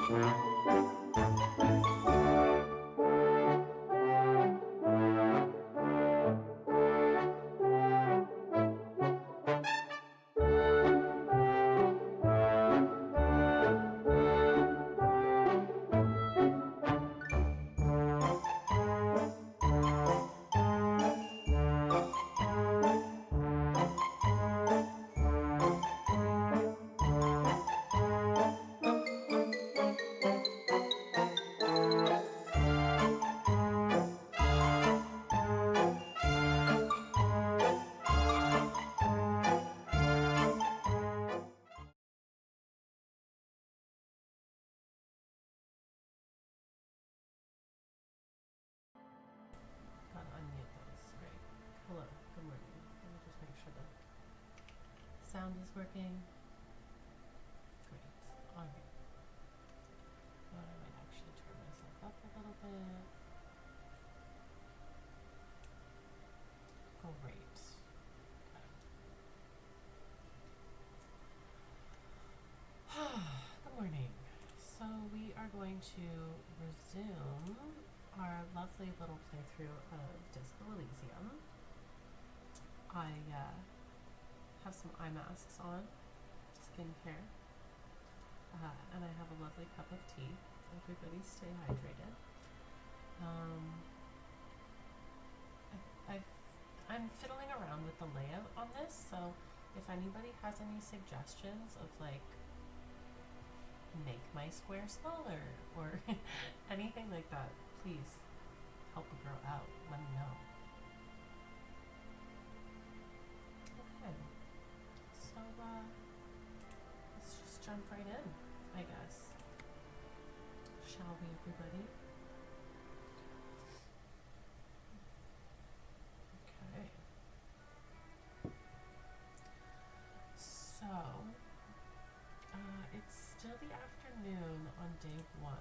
Gotta unmute those. Great. Hello. Good morning. Let me just make sure the sound is working. Great. Alright. Thought I might actually turn myself up a little bit. Great. Good morning. So we are going to resume our lovely little playthrough of Disco Elysium. I have some eye masks on, skincare, and I have a lovely cup of tea. Everybody stay hydrated. I'm fiddling around with the layout on this, so if anybody has any suggestions of like make my square smaller or anything like that, please help a girl out. Let me know. Okay, so let's just jump right in, I guess. Shall we, everybody? Okay. So, it's still the afternoon on day 1.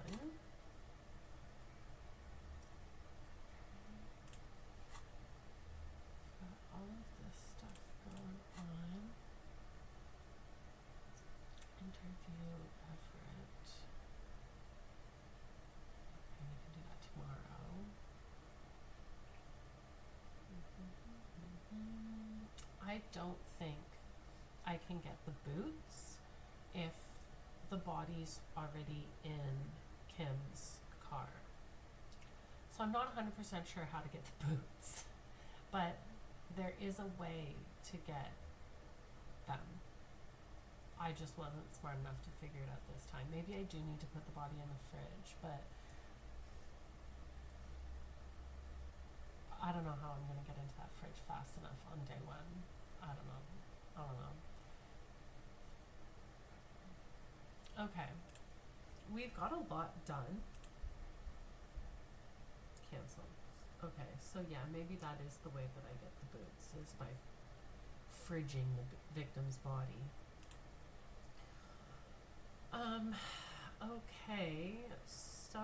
Got all of this stuff going on. Interview Everett. Okay, we can do that tomorrow. I don't think I can get the boots if the body's already in Kim's car. So I'm not 100% sure how to get the boots, but there is a way to get them. I just wasn't smart enough to figure it out this time. Maybe I do need to put the body in the fridge, but I don't know how I'm going to get into that fridge fast enough on day 1. I don't know. Okay. We've got a lot done. Cancel. Okay, so yeah, maybe that is the way that I get the boots, is by fridging the victim's body. Okay, so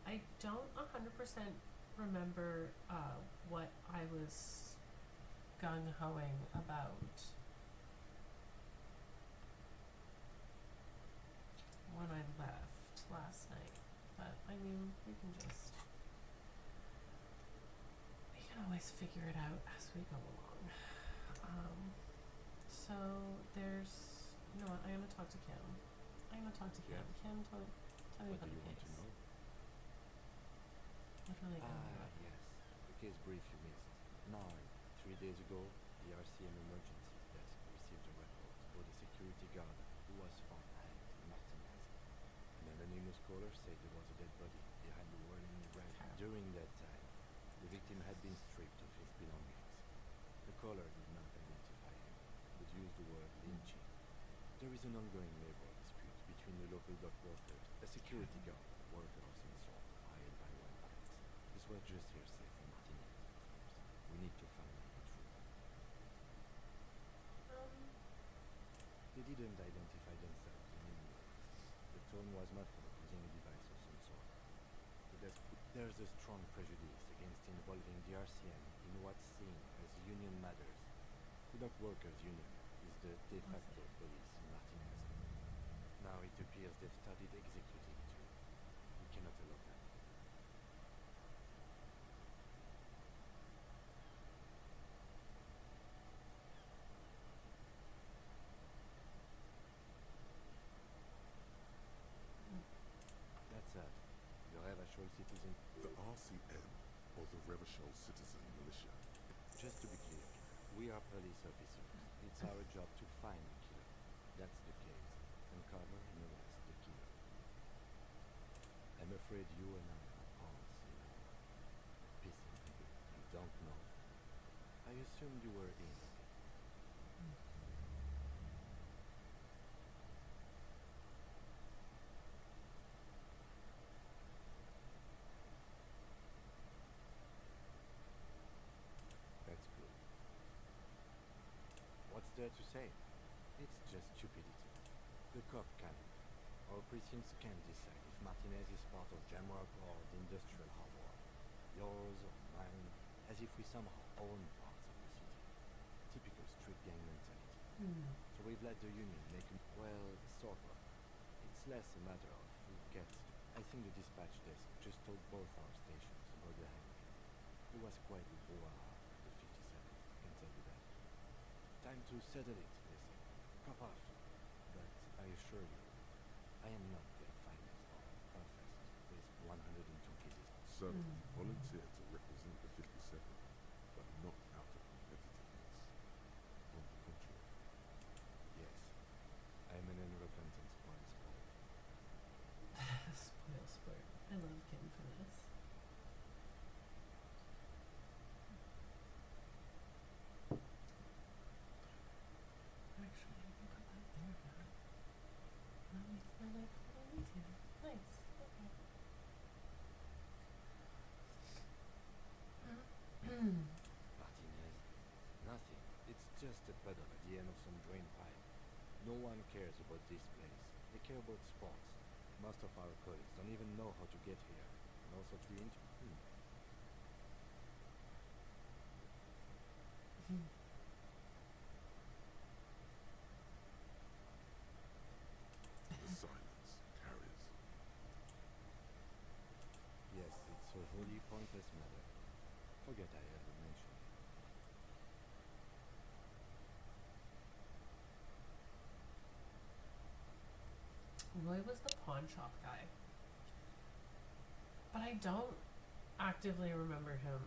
I don't 100% remember what I was gung-hoing about when I left last night, but I mean, we can always figure it out as we go along. So there's, you know what, I'm gonna talk to Kim. Kim, tell me about the case. What are they going about? Yes, the case brief you missed. Now, 3 days ago, the RCM emergency desk received a report about a security guard who was found hanged in Martinez. An anonymous caller said there was a dead body behind the whirling red. During that time, the victim had been stripped of his belongings. The caller did not identify him, but used the word lynching. There is an ongoing labor dispute between the local dock workers, a security guard, worker of some sort, hired by one plant. This was just hearsay from Martinez, of course. We need to find out the truth. They didn't identify themselves in any way. The tone was muffled using a device of some sort. There's a strong prejudice against involving the RCM in what's seen as union matters. The dock workers' union is the de facto police in Martinez. Now it appears they've started executing to Revachol citizen? The RCM, or the Revachol Citizen Militia. Just to be clear, we are police officers. It's our job to find the killer. That's the case. Uncover and arrest the killer. I'm afraid you and I are pawns in a pissing people you don't know. I assumed you were in. That's good. What's there to say? It's just stupidity. The cop can. Our precincts can decide if Martinez is part of Jamrock or the industrial harbor. Yours or mine, as if we somehow own parts of the city. Typical street gang mentality. So we've let the union make well, sort of. It's less a matter of who gets. I think the dispatch desk just told both our stations about the hanging. It was quite a brouhaha at the 57th, I can tell you that. Time to settle it, they say. Cop off. But I assure you, I am not their finest or toughest. There's 102 cases. So, volunteer to represent the 57th, but not out of competitiveness. On the contrary. Yes, I am an unrepentant spoil sport. Spoil sport. I love Kim for this. Actually, I can put that there now. That makes my life a little easier. Nice. Okay. Martinez? Nothing. It's just a puddle at the end of some drain pipe. No one cares about this place. They care about sports. Most of our colleagues don't even know how to get here. Most of the The silence carries. Yes, it's a wholly pointless matter. Forget I ever mentioned it. Roy was the pawn shop guy. But I don't actively remember him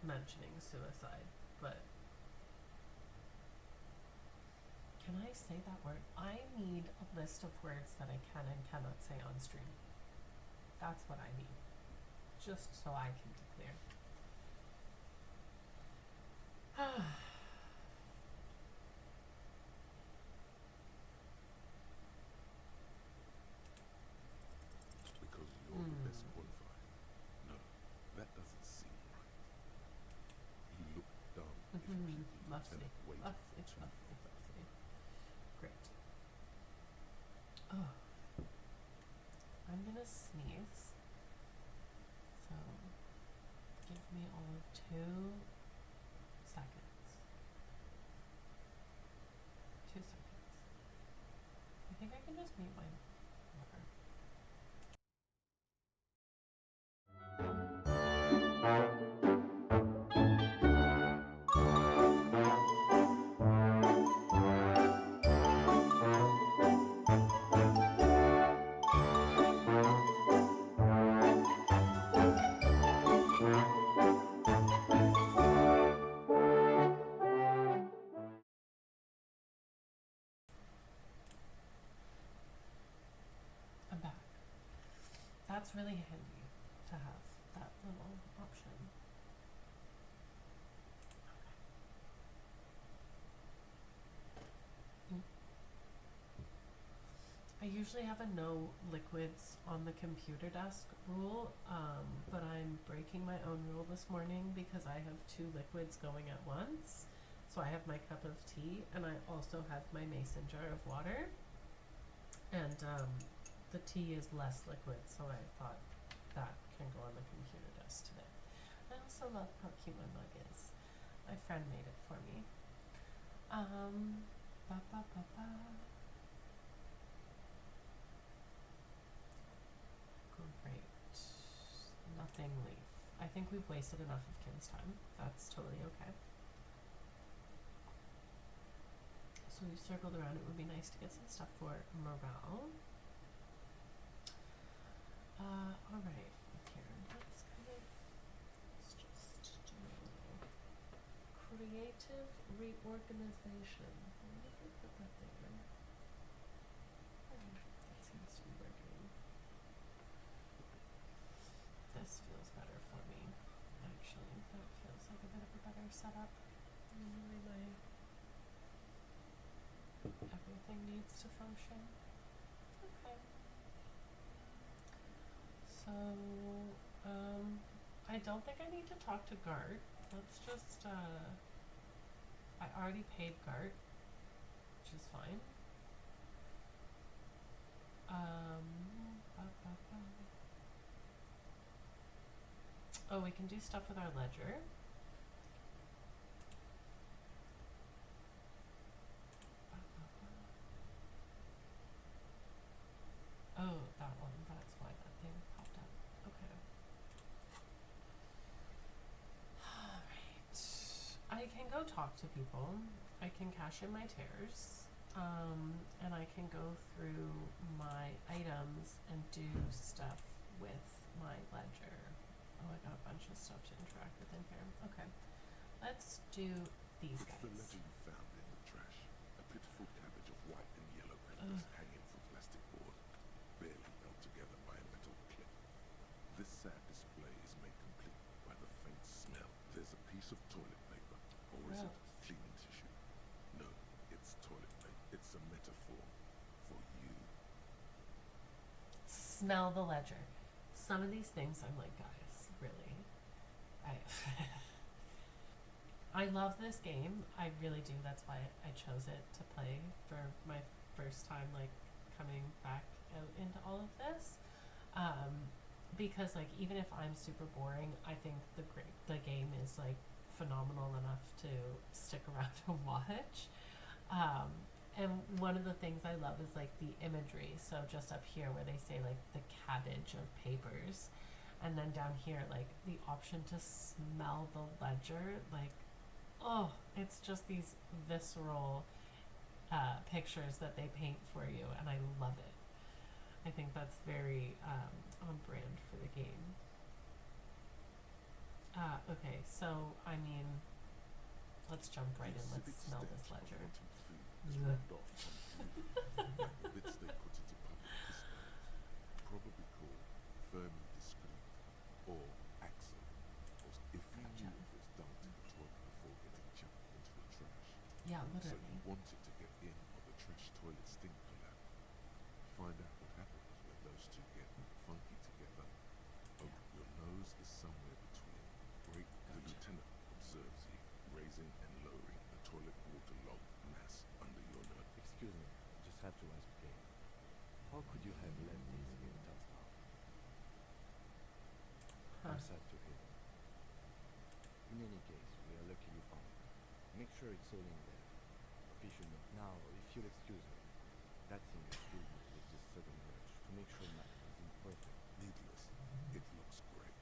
mentioning suicide. But can I say that word? I need a list of words that I can and cannot say on stream. That's what I need. Just so I can be clear. Because you're the best qualified. No, that doesn't seem right. You look dumb if you keep the Lovely. lieutenant waiting Lovely, too lovely, long. lovely. Great. Oh. I'm gonna sneeze. So give me all of 2 seconds. 2 seconds. I think I can just mute my water. I'm back. That's really handy to have that little option. I usually have a no liquids on the computer desk rule, but I'm breaking my own rule this morning because I have 2 liquids going at once. So I have my cup of tea and I also have my mason jar of water. And the tea is less liquid, so I thought that can go on the computer desk today. I also love how cute my mug is. My friend made it for me. Ba ba ba ba. Great. Nothing leaf. I think we've wasted enough of Kim's time. That's totally okay. So we circled around. It would be nice to get some stuff for morale. Alright, here. organization. Why did I put that there? That seems to be working. This feels better for me, actually. That feels like a bit of a better setup. Maybe everything needs to function. Okay. So, I don't think I need to talk to Gart. Let's just, I already paid Gart, which is fine. Ba, ba, ba. Oh, we can do stuff with our ledger. Ba, ba, ba. Oh, that one. That's why that thing popped up. Okay. Alright. I can go talk to people. I can cash in my tears. And I can go through my items and do stuff with my ledger. Oh, I got a bunch of stuff to interact with in here. Okay. Let's do these It's guys. the letter you found in the trash. A pitiful cabbage of white and yellow papers hanging from plastic board, barely held together by a metal clip. This sad display is made complete by the faint smell. There's a piece of toilet paper, or is it cleaning tissue? No, it's toilet paper. It's a metaphor for you. Smell the ledger. Some of these things I'm like, guys, really? I love this game. I really do. That's why I chose it to play for my first time, like, coming back out into all of this. Because, like, even if I'm super boring, I think the game is, like, phenomenal enough to stick around and watch. And one of the things I love is, like, the imagery. So just up here where they say, like, the cabbage of papers. And then down here, like, the option to smell the ledger. Like, oh, it's just these visceral pictures that they paint for you. And I love it. I think that's very on brand for the game. Okay, so, I mean, let's jump right in. Let's smell this ledger. Like the bits they put into public displays, probably called firmly discreet or accent. If you knew it was dumped in the toilet before getting chucked into the trash, Yeah, so literally. you wanted to get in or the trash toilet stink collapsed. Find out what happens when those two get funky together. Oh, your nose is somewhere between. Break. The lieutenant observes you, raising and lowering the toilet waterlogged mass under your nose. Excuse me, I just have to ask again. How could you have left this game touched now? I'm sad to hear that. In any case, we are lucky you found it. Make sure it's all in there. Official note. Now, if you'll excuse me, that thing has filled me with this sudden urge to make sure nothing is imperfect. Needless, it looks great.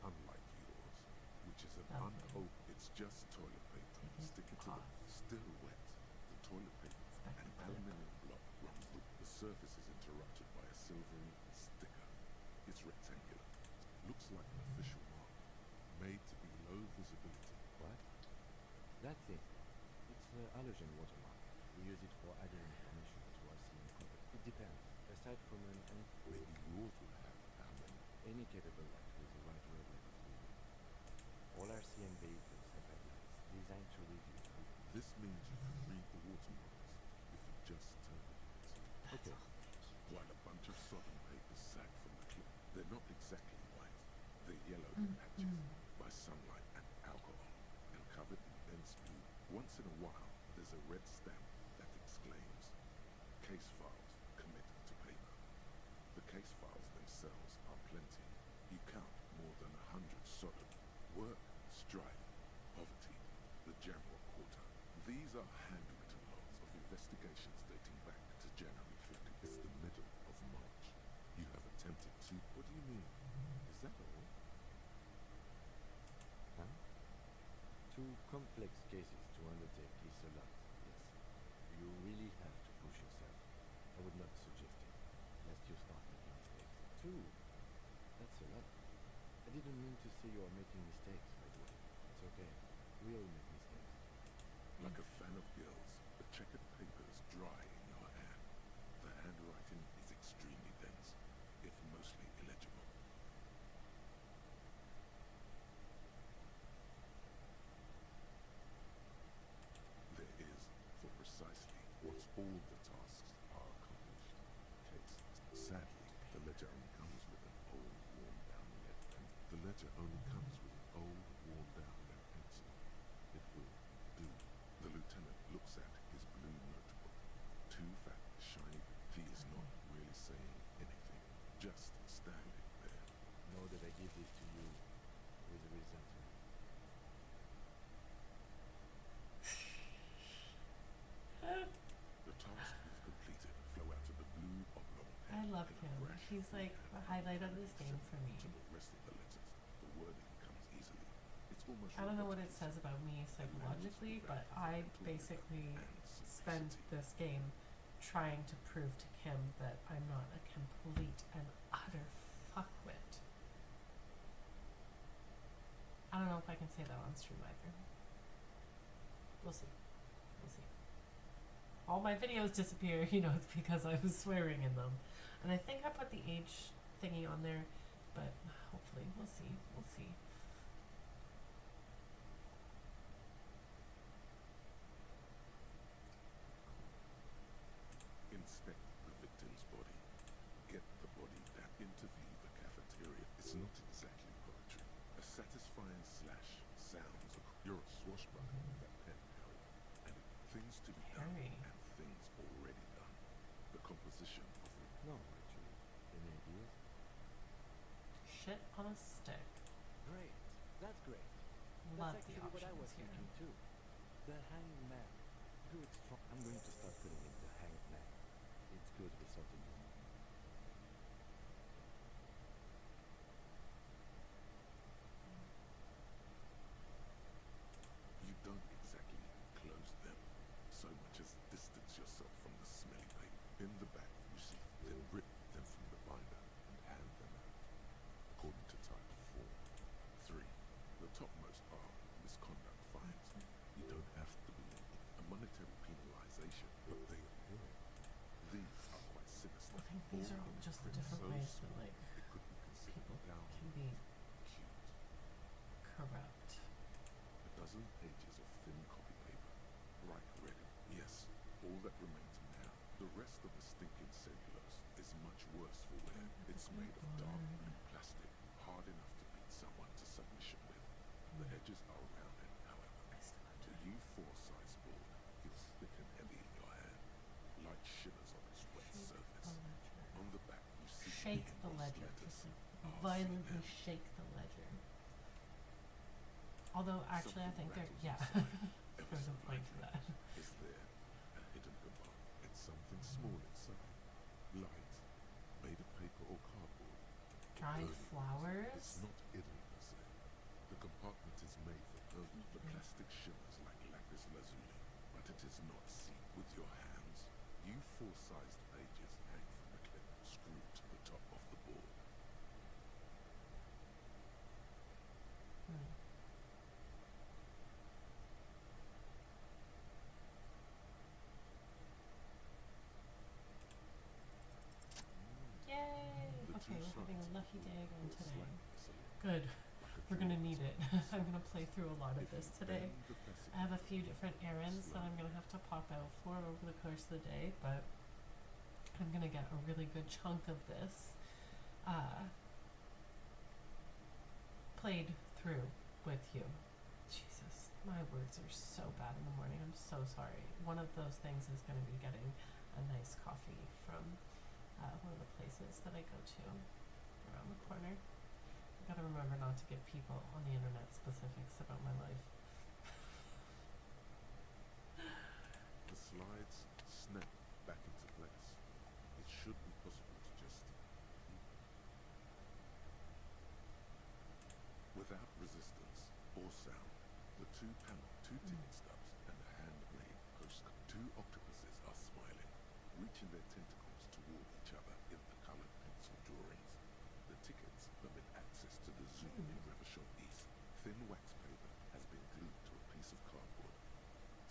Unlike yours, which is an Lovely. unhope. It's just toilet paper. Take it Stick it to off. the still wet. The toilet paper. Inspect An the toilet aluminium block runs the surface is interrupted by a silvery sticker. It's rectangular. Looks like an official mark. Made to be low visibility. What? That thing. It's an allergen watermark. We use it for adding information to our CM product. It depends. Aside from Maybe yours will have how many? any capable light with the right wavelength of movement. All our CM vehicles have headlights designed to read you through. This means you can read the watermarks if you just turn it. Okay. While a bunch of sodden papers sag from the clip. They're not exactly white. They're yellow in patches by sunlight and alcohol and covered in dense blue. Once in a while, there's a red stamp that exclaims, "Case files committed to paper." The case files themselves are plenty. You count more than 100 sodden. Work, strife, poverty, the general quarter. These are handwritten logs of investigations dating back to January 50. It's the middle of March. You have attempted to... What do you mean? Is that all? Huh? Two complex cases to undertake is a lot, yes. You really have to push yourself. I would not suggest it, lest you start making mistakes. Two? That's a lot. I didn't mean to say you are making mistakes, by the way. It's okay. We all make mistakes. Like a fan of gills, the checkered papers dry in your hand. The handwriting is extremely dense, if mostly illegible. There is, for precisely once all the tasks are accomplished, case. Sadly, the ledger only comes with an old, worn-down lead pen. The ledger only comes with an old, worn-down lead pencil. It will do. The lieutenant looks at his blue notebook. Too fat, shiny. He is not really saying anything, just standing there. Know that I give this to you with resentment. The task you've completed flow out of the blue oblong I pen love in a him. brash He's like the highlight of this game for me. to the rest of the letters. The wording comes easily. It's almost I don't know what it robotic. says about me psychologically, but I basically spent this game trying to prove to Kim that I'm not a complete and utter fuckwit. I don't know if I can say that on stream either. We'll see. We'll see. All my videos disappear, it's because I was swearing in them. And I think I put the age thingy on there, but hopefully we'll see. We'll see. Inspect the victim's body. Get the body back into view. The cafeteria. It's not exactly poetry. A satisfying slash sounds. You're a swashbuckler with that pen, Harry. And things to be done Harry. and things already done. The composition of No, actually. Any ideas? Shit on a stick. Great. That's great. Love That's the actually what I was options here. thinking too. The hanged man. Good strong. I'm going to start putting in the hanged man. It's good with something. You don't exactly close them, so much as distance yourself from the smelly paper. In the back, you see them rip them from the binder and hand them out, according to type 4. 3. The topmost are misconduct fines. You don't have to believe it. A monetary penalization, but they appear. These are quite sinister. I think these are all in just the print different so ways small that it could be considered people down can be cute. corrupt. A dozen pages of thin copy paper. Bright red. Yes, all that remains now. The rest of the stinking cellulose is much worse for wear. It's made of dark blue plastic, hard enough to beat someone to submission with. The edges are rounded, however. I still have The time. U4 size board feels thick and heavy in your hand. Light shivers on its wet Shake surface. the ledger. On the back, you see Shake the embossed ledger. letters. Just like RCM. violently shake the ledger. Although actually I think Something they're rattles yeah. inside, ever There's so a point to lightly. that. Is there a hidden compartment? It's something small inside. Light, made of paper or cardboard. Dried Burning. flowers? It's not hidden per se. The compartment is made for burning. The plastic shimmers like lapis lazuli, but it is not seen with your hands. U4 sized pages hang from a clip screwed to the top of the board. Hmm. Yay! The Okay, two we're having a sides lucky day again look today. slightly silhouetted, Good. like a We're gonna drawing need it. spot. I'm gonna play through a lot of If this you today. bend the precipice, I have a few different errands that I'm gonna have to pop out for over the course of the day, but I'm gonna get a really good chunk of this played through with you. Jesus, my words are so bad in the morning. I'm so sorry. One of those things is gonna be getting a nice coffee from one of the places that I go to around the corner. I gotta remember not to give people on the internet specifics about my life. the slides snap back into place. It should be possible to just without resistance or sound. The two ticking stubs and a handmade postcard. Two octopuses are smiling, reaching their tentacles toward each other in the colored pencil drawings. The tickets permit access to the Zoom in Revachon East. Thin wax paper has been glued to a piece of cardboard.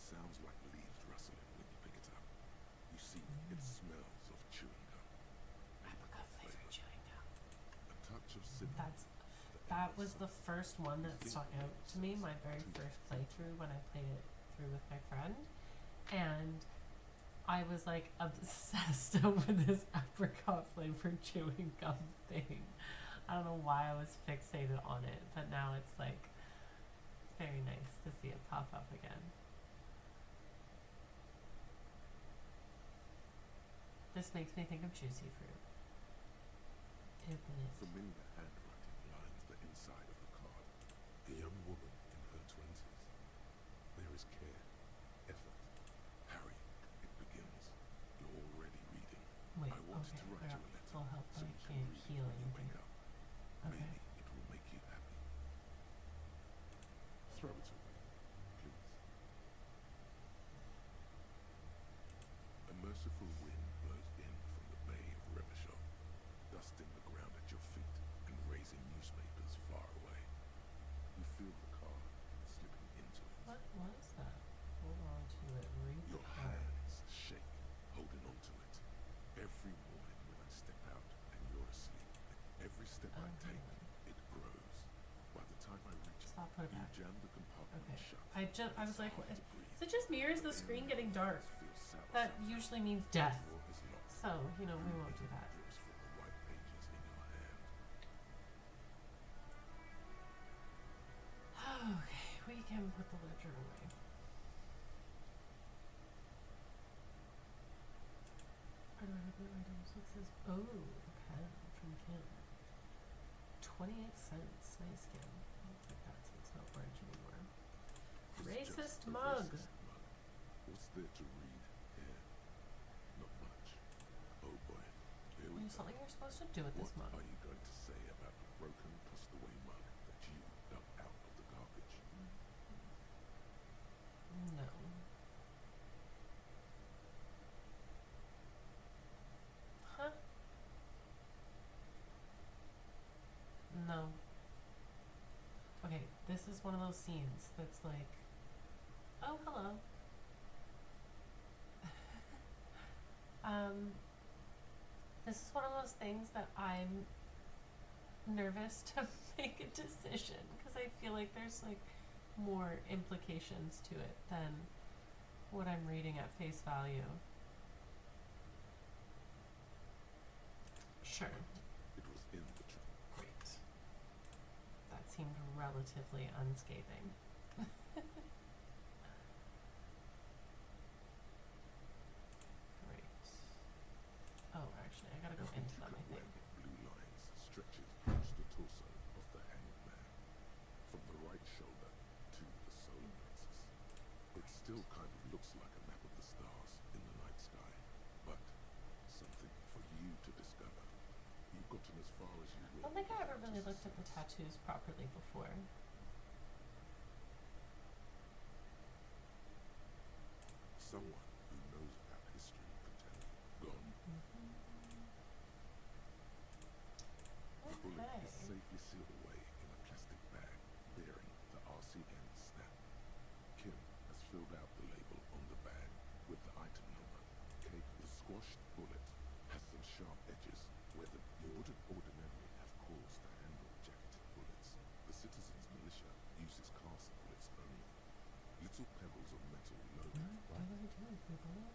Sound that was the first one that stuck out to me, my very first playthrough when I played it through with my friend. And I was like obsessed over this apricot flavored chewing gum thing. I don't know why I was fixated on it, but now it's like very nice to see it pop up again. This makes me think of juicy fruit. Isn't it? Familiar handwriting lines the inside of the card. A young woman in her 20s. There is care, effort. Harry, it begins. You're already reading. Wait, I wanted okay, to I write got you a letter full health, so but I you can can't read it heal when you anything. wake up. Okay. Maybe it will make you happy. Throw it away, please. A merciful wind blows in from the Bay of Revachol, dusting the ground at your feet and raising newspapers far away. You feel the car slipping into it. What was that? Hold on to it. Read the Your card. hands shake, holding on to it. Every morning when I step out and you're asleep, every step I take, it grows. By the time I reach it, Stop, put it you back. jam the compartment Okay. shut. I was like, what? Hard to breathe. Is it just me or is the screen getting dark? Feels sour That sometimes. usually means death. Drawer is locked. So, you know, we won't do that. Yours from the white pages in your hand. Okay, we can put the ledger away. I don't have new items. What's this? Oh, a pen from Kim. 28 cents. Nice, Kim. I'll take that so it's not orange anymore. It's Racist just a mug. racist mug. What's there to read here? Not much. Oh boy. Here we There's go. something you're supposed to do with this What mug. are you going to say about the broken, tossed away mug that you dug out of the garbage? No. Huh? No. Okay, this is one of those scenes that's like, oh, hello. This is one of those things that I'm nervous to make a decision because I feel like there's like more implications to it than what I'm reading at face value. Sure. It was in the trunk. Great. That seemed relatively unscathing. Great. Oh, actually, I gotta go into them, I think. Web of blue lines stretches across the torso of the hanged man, from the right shoulder to the solar plexus. It still kind of looks like a map of the stars in the night sky, but something for you to discover. You've gotten as far as you I will. don't think I ever without really just looked at the sense. tattoos properly before. Someone who knows about history could tell you. Gone. The bullet Okay. is safely sealed away in a plastic bag bearing the RCN stamp. Kim has filled out the label on the bag with the item number. Kate, the squashed bullet has some sharp edges where you wouldn't ordinarily have cause to handle jagged bullets. The citizens' militia uses cast bullets only. Little pebbles of metal loaded. What do I do with the bullet?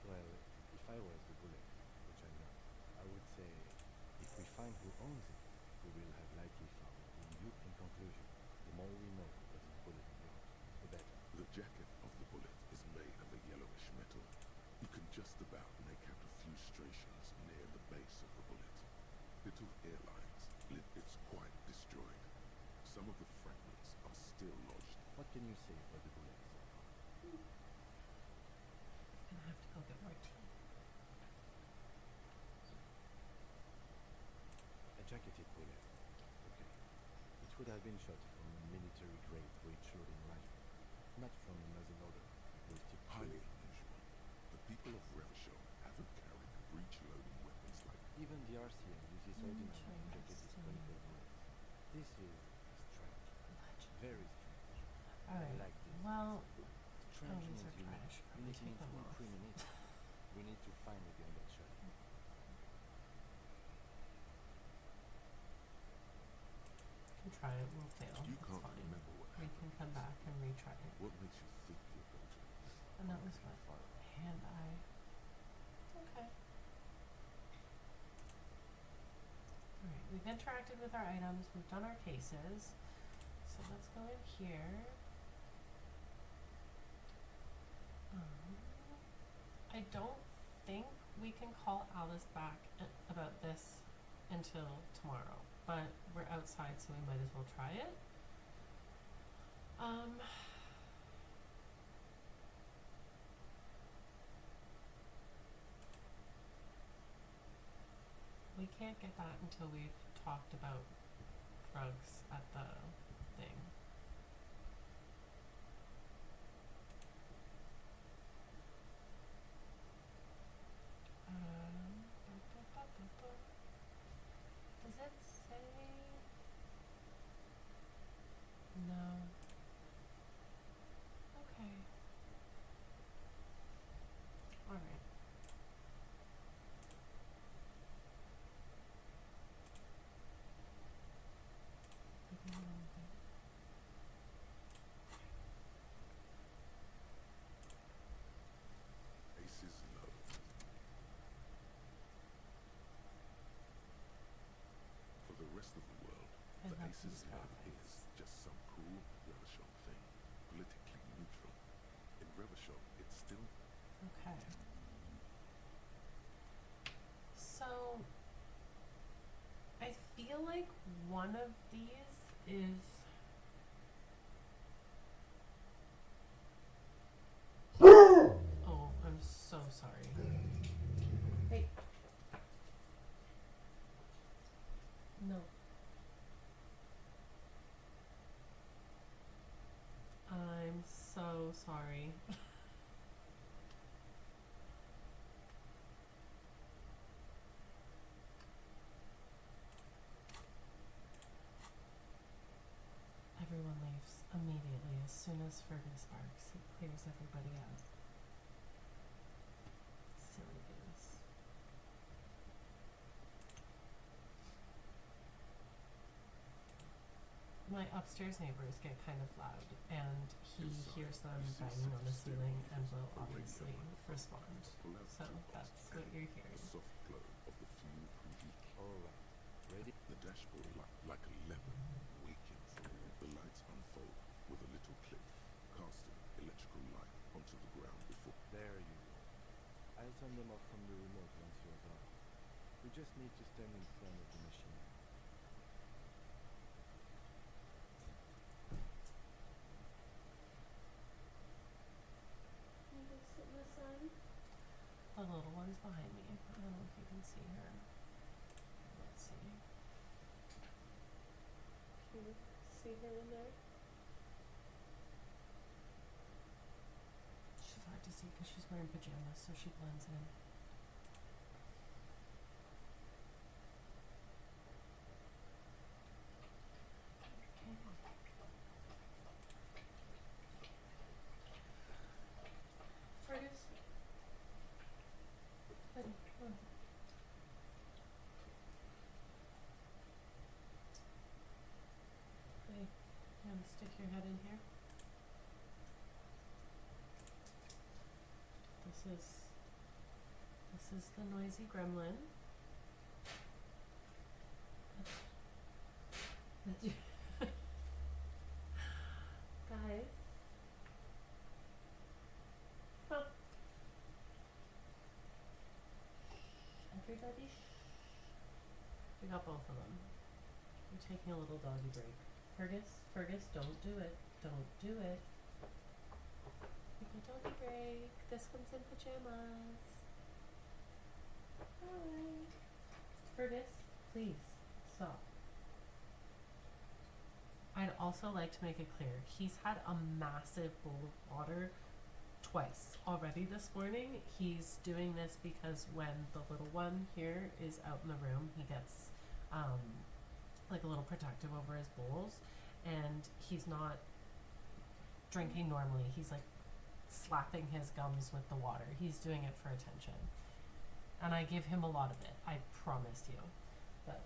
Well, if I was the bullet, which I'm not, I would say, if we find who owns it, we will have likely found who you. In conclusion, the more we know what this bullet belongs, the better. The jacket of the bullet is made of a yellowish metal. You can just about make out a few striations near the base of the bullet. Little hairlines. It's quite destroyed. Some of the fragments are still lodged. What can you say about the bullet so far? I'm gonna have to go get more tea. A jacketed bullet. Okay. It would have been shot from a military-grade breech-loading rifle, not from a muzzleloader. Those typically Highly unusual. The people of Revachol haven't carried breech-loading weapons like even the RCM uses ordinary jacketed Interesting. conical bullets. This is strange. Very strange. Alright. Like this. Well, Strange these means are unique. trash. Probably Unique take means them we off. incriminate it. We need to find the gun that shot him. try it, we'll fail. You It's can't fine. remember what We happened. can come back and retry it. What makes you think you're going to? And that was what? Hand-eye. Okay. Alright, we've interacted with our items, we've done our cases. So let's go in here. I don't think we can call Alice back about this until tomorrow, but we're outside, so we might as well try it. We can't get that until we've talked about drugs at the thing. Does it say? No. Okay. Alright. Aces low. For the rest of the world, I the love aces these low graphics. is just some cool Revachol thing, politically neutral. In Revachol, it's still Okay. So I feel like one of these is oh, I'm so sorry. Hey. No. I'm so sorry. Everyone leaves immediately as soon as Fergus barks. He clears everybody out. Silly goose. My upstairs neighbors get kind of loud, and he hears them banging on the ceiling and will obviously respond. So that's what you're a hearing. soft glow of the fuel preheat. Alright. Ready? The dashboard like a leopard wakens. The lights unfold with a little click, casting electrical light onto the ground before. There you go. I'll turn them off from the remote once you're done. We just need to stand in front of the machine. The little one's behind me. I don't know if you can see her. Let's see. Can you see her in there? She's hard to see because she's wearing pajamas, so she blends in. Fergus? Buddy, come on. Hey, you want to stick your head in here? This is the noisy gremlin. That's you. Guys. Come. Everybody We got both of them. We're taking a little doggy break. Fergus, don't do it. Don't do it. Take a doggy break. This one's in pajamas. Hi. Fergus, please, stop. I'd also like to make it clear, he's had a massive bowl of water twice already this morning. He's doing this because when the little one here is out in the room, he gets like a little protective over his bowls, and he's not drinking normally. He's like slapping his gums with the water. He's doing it for attention. And I give him a lot of it, I promise you. But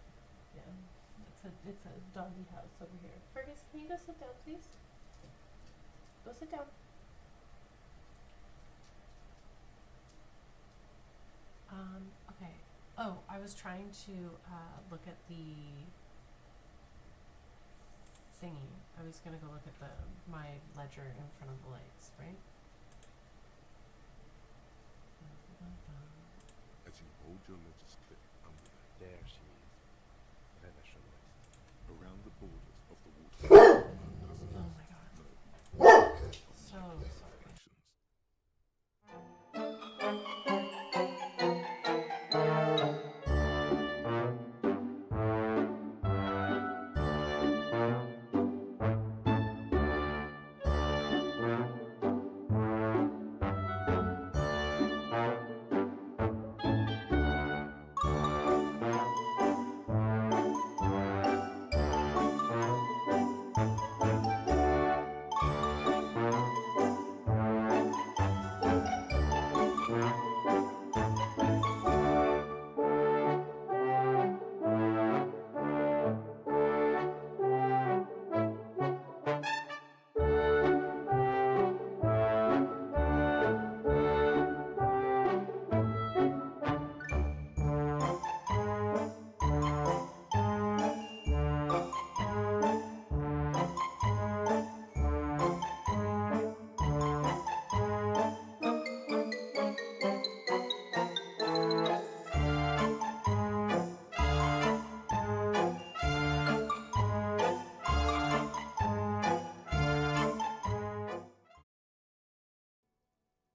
yeah, it's a doggy house over here. Fergus, can you go sit down, please? Go sit down. Okay. Oh, I was trying to look at the thingy. I was gonna go look at my ledger in front of the lights, right? As you hold your ledger's clip under them, There she is. Reversionist. around the borders of the water. Oh my god. So sorry. Operations.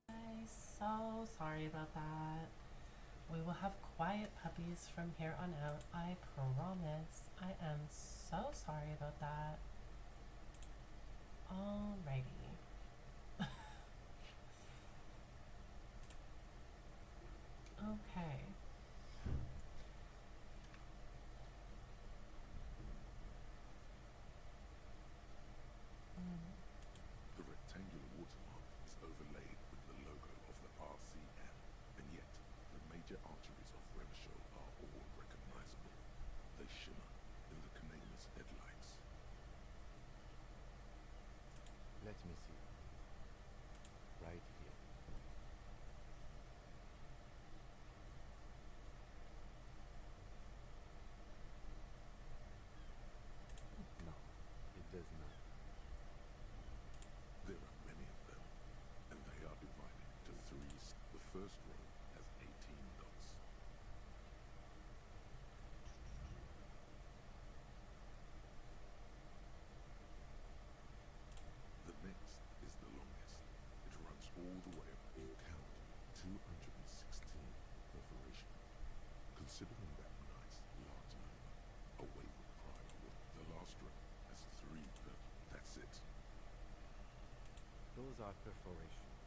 I'm so sorry about that. We will have quiet puppies from here on out. I promise. I am so sorry about that. Alrighty. Okay. The rectangular watermark is overlaid with the logo of the RCM, and yet the major arteries of Remshow are all recognizable. They shimmer in the Canada's headlights. Let me see. Right here. No, it does not. There are many of them, and they are divided to threes. The first row has 18 dots. The next is the longest. It runs all the way up. You count 216 perforation. Considering that nice large number, a wave of pride would. The last row has 3 per. That's it. Those are perforations.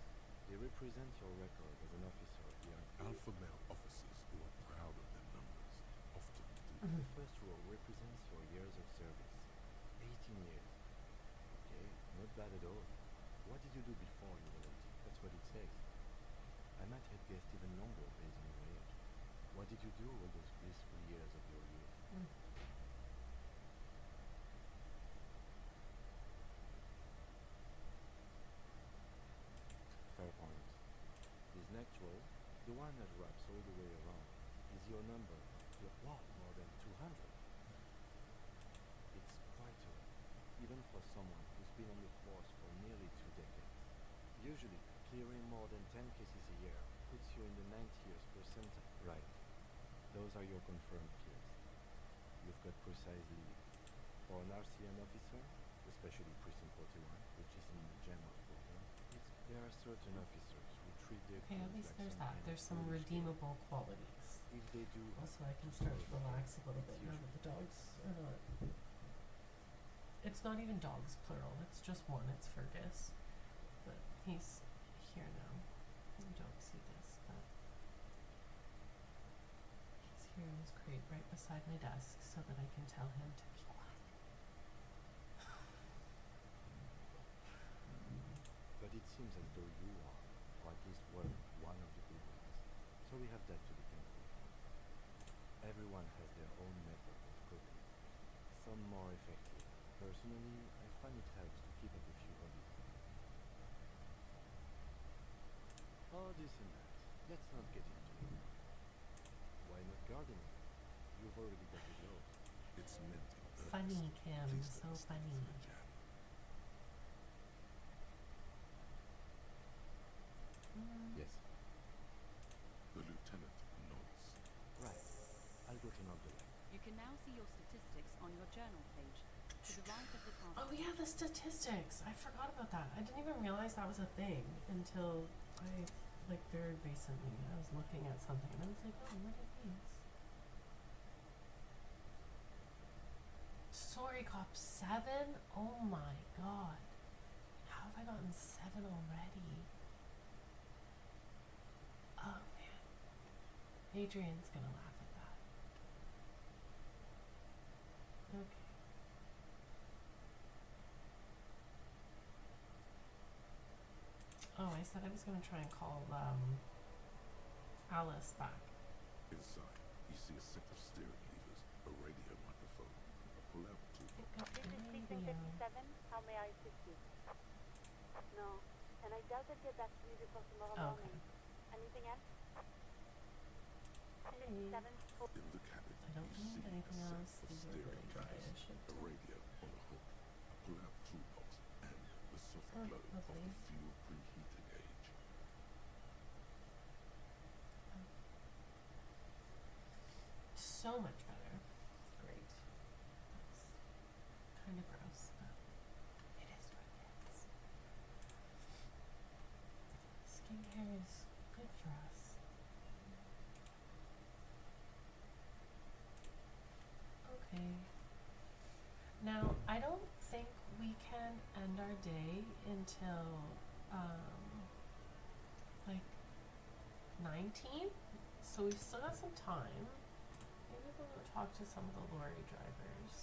They represent your record as an officer of the army. Alpha male officers who are proud of their numbers often do. The first row represents your years of service. 18 years. Okay, not bad at all. What did you do before you were 18? That's what it says. I might have guessed even longer based on your age. What did you do all those blissful years of your youth? Fair point. This next row, the one that wraps all the way around, is your number. Wow, more than 200. It's quite a lot, even for someone who's been on the force for nearly 2 decades. Usually, clearing more than 10 cases a year puts you in the 90th percentile. Right. Those are your confirmed clears. You've got precisely, for an RCM officer, especially Precinct 41, which is in the general program, there are certain officers who treat their Okay, at clears least like there's some that. kind of There's some foolish game. redeemable qualities. If they do, Also, I can start to relax a little bit now that the dogs are not. It's not even dogs plural. It's just one. It's Fergus, but he's here now. You don't see this, but he's here in his crate right beside my desk, so that I can tell him to be quiet. but it seems as though you are, or at least were, one of the good ones. So we have that to be thankful for. Everyone has their own method of coping. more effective. Personally, I find it helps to keep up a few hobbies. All this and that. Let's not get into it. Why not gardening? You've already got the gloves. It's meant in earnest. Funny, Kim. Please So let us start funny. for a jam. Yes. The lieutenant nods. Right. I'll go turn off the light. You can now see your statistics on your journal page. To the right of the task. Oh yeah, the statistics. I forgot about that. I didn't even realize that was a thing until very recently. I was looking at something and I was like, oh, what are these? Sorry, Cop 7? Oh my god. How have I gotten 7 already? Oh man. Adrian's gonna laugh at that. Okay. Oh, I said I was gonna try and call Alice back. Inside, you see a set of steering levers, a radio microphone, a pull-out toolbox. Pick up This the is radio. 1657. How may I assist you? No. And I doubt they'll get back to me before tomorrow Okay. morning. Anything else? Hey. 67. In the cabin, I don't you need see anything a set else. of These are steering really dry levers, as shit. a radio on a hook, a pull-out toolbox, and the soft Oh, glow of lovely. the fuel preheater gauge. So much better. Great. That's kind of gross, but it is what it is. Skincare is good for us. Okay. Now, I don't think we can end our day until, like 19. So we've still got some time. Maybe we'll go talk to some of the lorry drivers.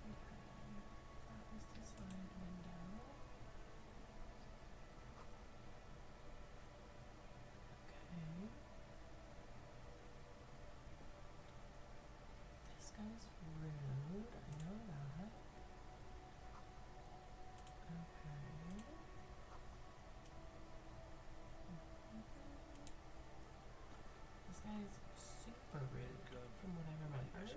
Okay. That was the side window. Okay. This guy's rude. I know that. Okay. This guy's super rude, from what I remember.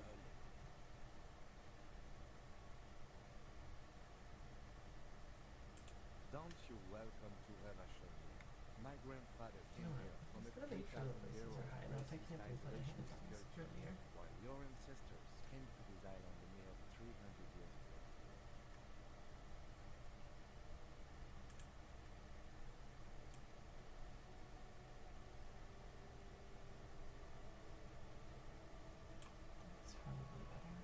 Don't you welcome to Revachon. My grandfather came Alright, here from I'm a just gonna make sure the 3,000 places year are old high enough. I racist can't believe that I isolation hadn't done this culture, earlier. while your ancestors came to this island a mere 300 years ago. That's probably better.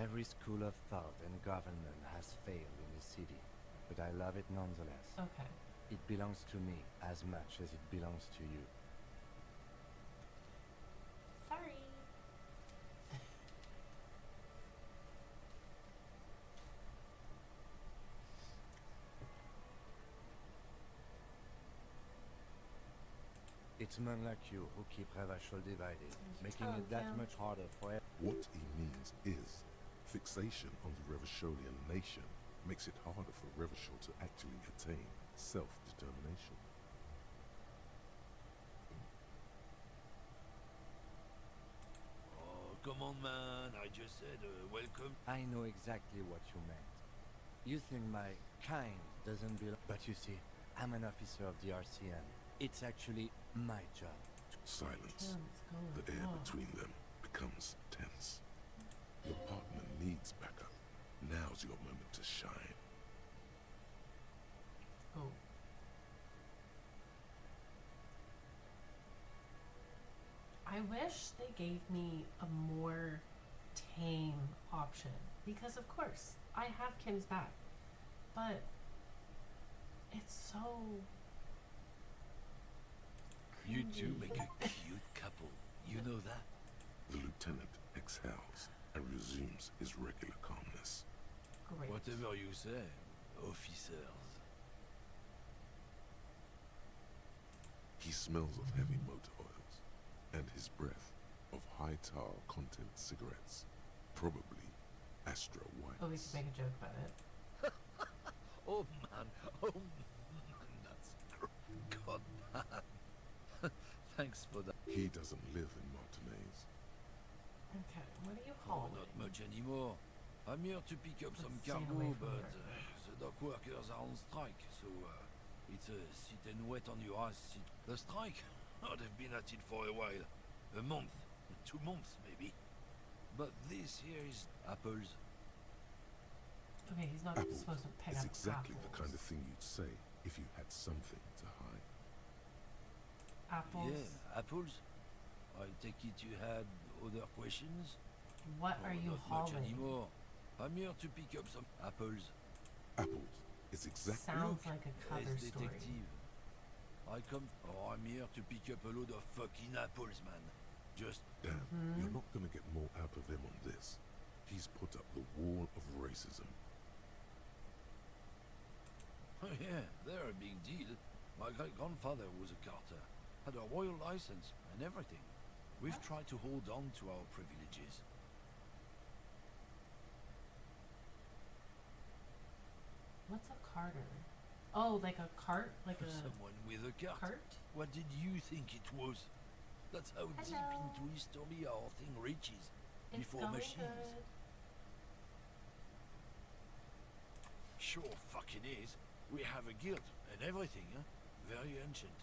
Every school of thought and government has failed in the city, but I love it nonetheless. Okay. It belongs to me as much as it belongs to you. Sorry. It's men like you who keep Revachol divided, making Oh, it that yeah. much harder for What he means is, fixation on the Revacholian nation makes it harder for Revachol to actually attain self-determination. Oh, come on, man. I just said welcome. I know exactly what you meant. You think my kind doesn't belong, but you see, I'm an officer of the RCM. It's actually my job. Silence. Tim's going The air off. between them becomes tense. Your partner needs backup. Now's your moment to shine. Oh. I wish they gave me a more tame option because of course I have Kim's back, but it's so You two cringy. make a cute couple. You know that? The lieutenant exhales and resumes his regular calmness. Great. Whatever you say, officers. He smells of heavy motor oils, and his breath of high tar content cigarettes. Probably Astra Oh, we Whites. could make a joke about it. Oh man, that's God man. Thanks for that. He doesn't live in Martinez. Okay, what are you Oh, hauling? not much anymore. I'm here to pick up some Staying away cargo, from but her. the dock workers are on strike, so it's a sit and wait on your ass. The strike? Oh, they've been at it for a while. A month, 2 months maybe. But this here is apples. Okay, he's not Apple supposed to pick is up exactly apples. the kind of thing you'd say if you had something to hide. Apples? Yeah, apples. I take it you had other questions? What Oh, are you not much hauling? anymore. I'm here to pick up some apples. Apples is exactly. Sounds Look, like a cover as story. detective. I'm here to pick up a load of fucking apples, man. Just Damn, Mhm. you're not gonna get more out of him on this. He's put up the wall of racism. oh yeah, they're a big deal. My great grandfather was a carter, had a royal license and everything. We've What? tried to hold on to our privileges. What's a carter? Oh, like a cart? Like a Someone with a cart. cart? What did you think it was? That's how deep Hello. into history our thing reaches. It's Before going machines. good. Sure fucking is. We have a guild and everything, huh? Very ancient.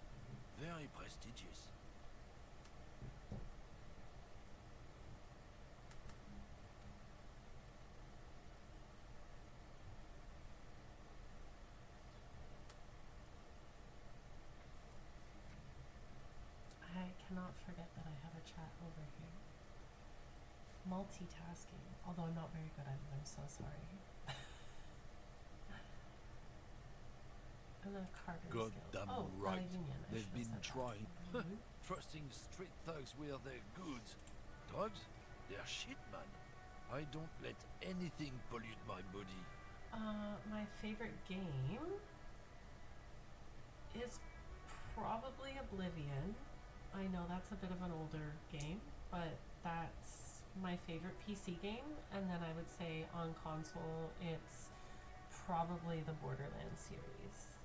Very prestigious. I cannot forget that I have a chat over here. Multitasking. Although I'm not very good at it, I'm so sorry. And then a Carter's Guild. Goddamn Oh, right. Union. I They've should have been said that. trying. Mhm. Trusting street thugs with their goods. Drugs? They're shit, man. I don't let anything pollute my body. My favorite game is probably Oblivion. I know that's a bit of an older game, but that's my favorite PC game. And then I would say on console, it's probably the Borderlands series.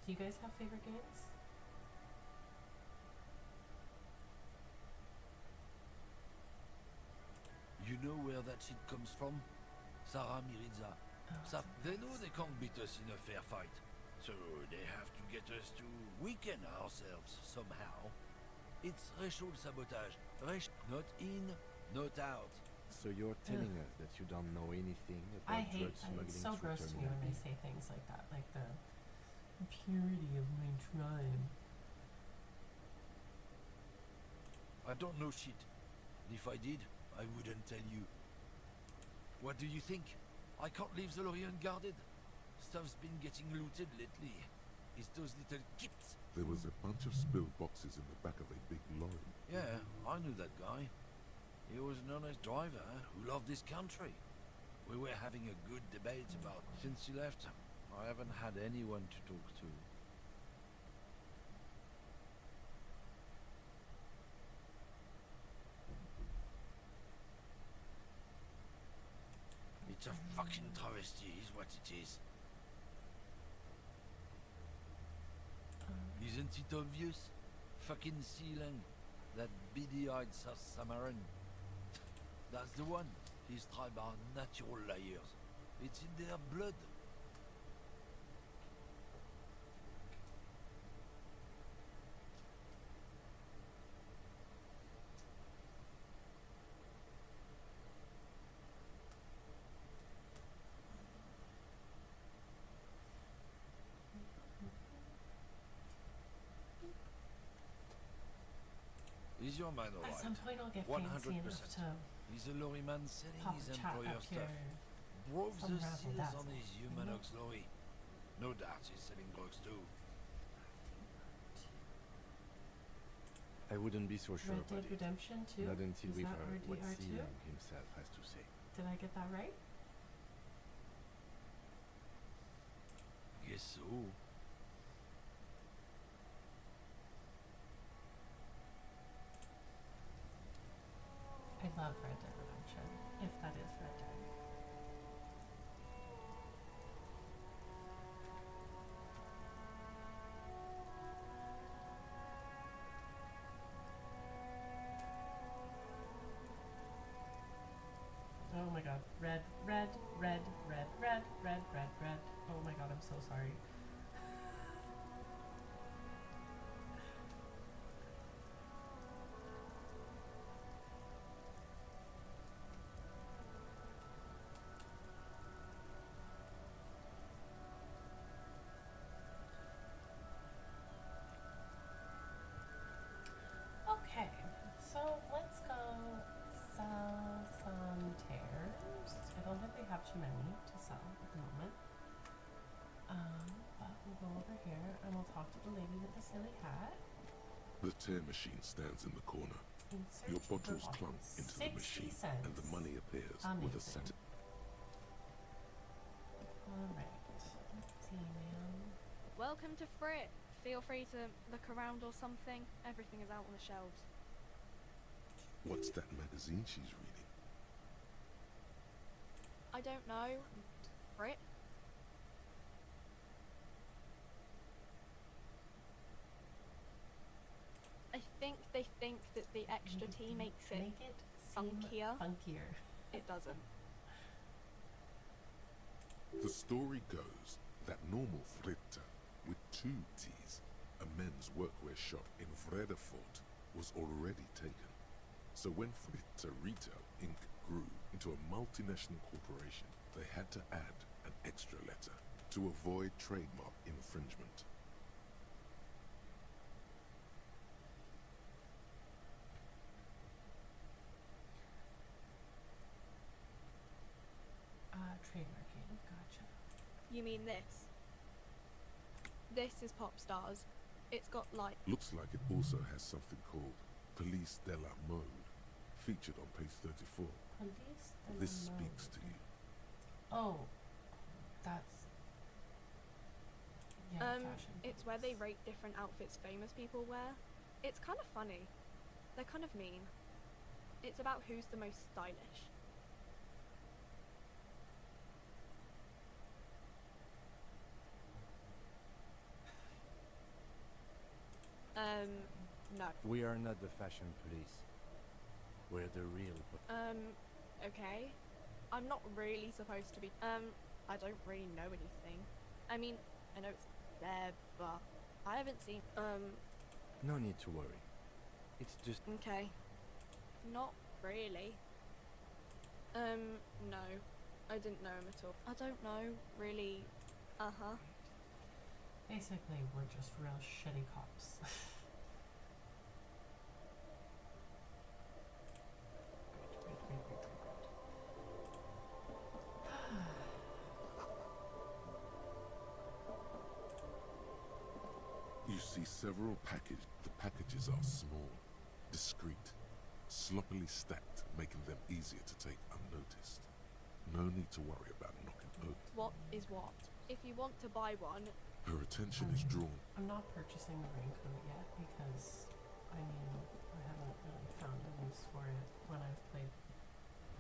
Do you guys have favorite games? You know where that shit comes from? Sarah Miriza. Oh, They know they can't beat us in a fair fight. So they have to get us to weaken ourselves somehow. It's racial sabotage. Not in, not out. So you're telling us that you don't know anything I about hate. drug smuggling It's so through gross to me when they Terminal B? say things like that, like the purity of my tribe. I don't know shit. If I did, I wouldn't tell you. What do you think? I can't leave the lorry unguarded. Stuff's been getting looted lately. It's those little kips. There was a bunch of spilled boxes in the back of a big lorry. Yeah, I knew that guy. He was an honest driver who loved his country. We were having a good debate about since he left. I haven't had anyone to talk to. It's a fucking travesty, is what it is. Isn't it obvious? Fucking Sealang, that beady-eyed South Samaran. That's the one. His tribe are natural liars. It's in their blood. Is your man At alright? some point, I'll get fancy enough 100%. to He's a lorryman selling pop his a chat employer up stuff. here. Broke Some the razzle seals dazzle, on his you know? Humanox lorry. No doubt he's selling drugs too. I wouldn't be so sure Red about Dead it. Redemption 2? Not until Is we've that heard what RDR2? Sealang himself has to say. Did I get that right? Guess so. love Red Dead Redemption, if that is Red Dead. Oh my god. Red, red, red, red, red, red, red, red. Oh my god, I'm so sorry. Okay, so let's go sell some tears. I don't think we have too many to sell at the moment. But we'll go over here and we'll talk to the lady with the silly hat. The tear machine stands in the corner. Insert Your bottles your clunk bottles. into the 60 machine, cents. and the money appears with a Amazing. set. Alright, let's see, ma'am. Welcome to Frit. Feel free to look around or something. Everything is out on the shelves. What's that magazine she's reading? I don't know. Frit? I think they think that the extra T makes it. Make it seem funkier. funkier. It doesn't. The story goes that normal Fritta, with 2 T's, a men's workwear shop in Vredefort, was already taken. So when Fritta Retail Inc. grew into a multinational corporation, they had to add an extra letter to avoid trademark infringement. Trademarking, gotcha. You mean this? This is Pop Stars. It's got like Looks like it also has something called Police de la Mode, featured on page 34. Police de la This mode. speaks to you. Oh, that's yeah, fashion. it's where they police. rate different outfits famous people wear. It's kind of funny. They're kind of mean. It's about who's the most stylish. No. We are not the fashion police. We're the real Okay. I'm not really supposed to be. I don't really know anything. I mean, I know it's there, but I haven't seen. No need to worry. It's just Okay. Not really. No. I didn't know him at all. I don't know, really. Uh-huh. Basically, we're just real shitty cops. Great. You see several packages. The packages are small, discreet, sloppily stacked, making them easier to take unnoticed. No need to worry about knocking open. What is what? If you want to buy one, Her attention is drawn. I'm not purchasing the raincoat yet because, I mean, I haven't really found a use for it when I've played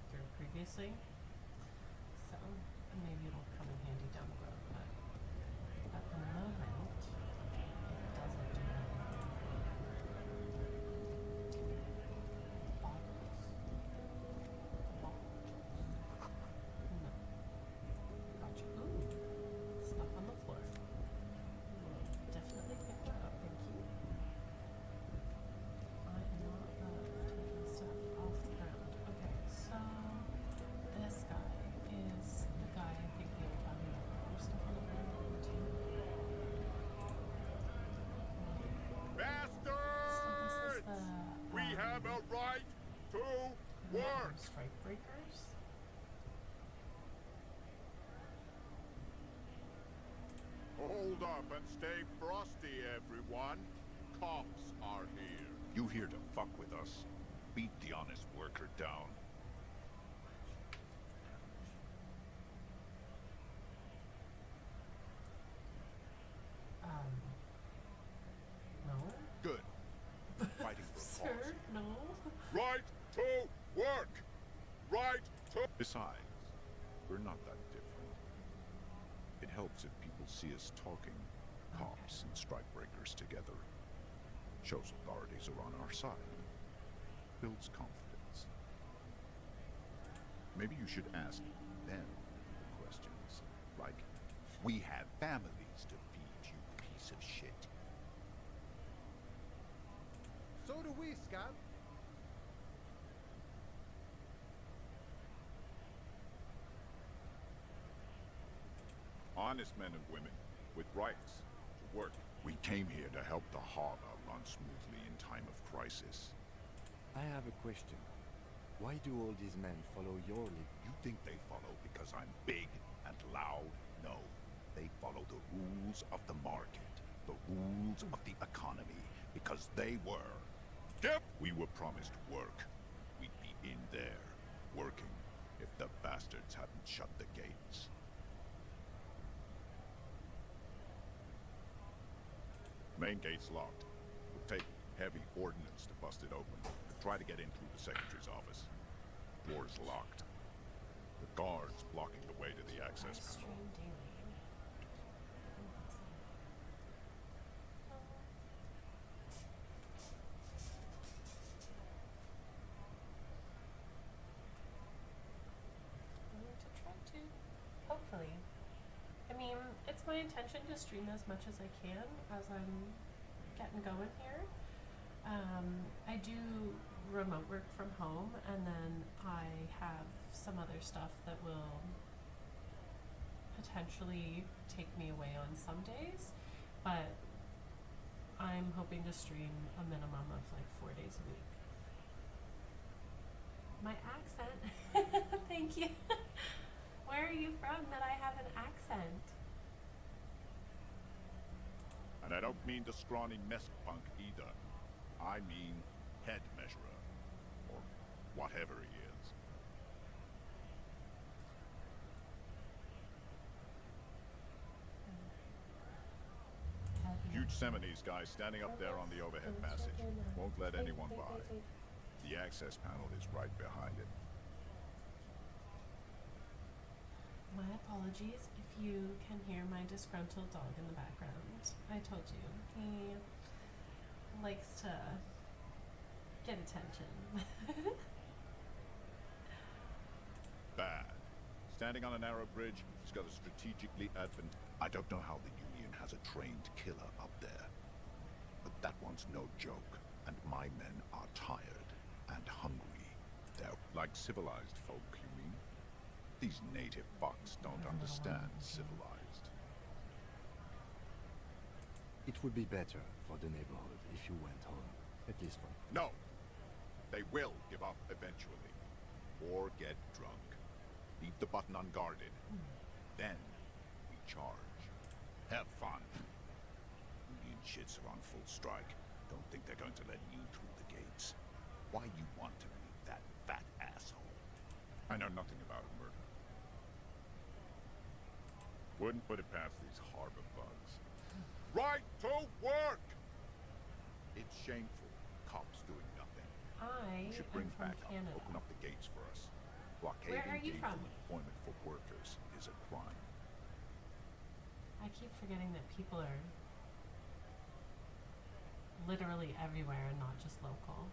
through previously. So, maybe it'll come in handy down the road, but at the moment, it doesn't do anything. Bottles. No. Gotcha. Ooh, stuff on the floor. Definitely pick that up, thank you. I am not taking stuff off the ground. Okay, so this guy is the guy I think they were talking about. There's stuff on the ground too. Bastards! We have a right to work! Strike breakers. Hold up and stay frosty, everyone. Cops are here. You here to fuck with us? Beat the honest worker down. No. Good. Fighting for a Sir, cause. no. Right to work! Besides, we're not that different. It helps if people see us talking, cops and strikebreakers together. Shows authorities are on our side. Builds confidence. Maybe you should ask them the questions. Like, we have families to feed, you piece of shit. So do we, Scab. Honest men and women, with rights, to work. We came here to help the harbor run smoothly in time of crisis. I have a question. Why do all these men follow your lead? You think they follow because I'm big and loud? No. They follow the rules of the market, the rules of the economy, because they were. Yep! We were promised work. We'd be in there, working, if the bastards hadn't shut the gates. Main gate's locked. It'll take heavy ordnance to bust it open. Try to get in through the secretary's office. Door's locked. The guard's blocking the way to the access Live panel. stream daily. I'm going to try to, hopefully. I mean, it's my intention to stream as much as I can as I'm getting going here. I do remote work from home, and then I have some other stuff that will potentially take me away on some days, but I'm hoping to stream a minimum of like 4 days a week. My accent, thank you. Where are you from that I have an accent? And I don't mean the scrawny mess punk either. I mean head measurer. Or whatever he is. Huge Seminese guy standing up there on the overhead passage. Won't let anyone by. The access panel is right behind it. My apologies if you can hear my disgruntled dog in the background. I told you, he likes to get attention. Bad. Standing on a narrow bridge, he's got a strategically I don't know how the Union has a trained killer up there. But that one's no joke, and my men are tired and hungry. They're like civilized folk, you mean? These native fucks don't understand civilized. It would be better for the neighborhood if you went home, at least for... No! They will give up eventually. Or get drunk. Leave the button unguarded. Then we charge. Have fun. Union shits are on full strike. Don't think they're going to let you through the gates. Why you want to meet that fat asshole? I know nothing about murder. Wouldn't put it past these harbor bugs. Right to work! It's shameful. Cops doing nothing. I You should am bring from back up, Canada. open up the gates for us. Blockading Where are you gainful from? employment for workers is a crime. I keep forgetting that people are literally everywhere and not just local.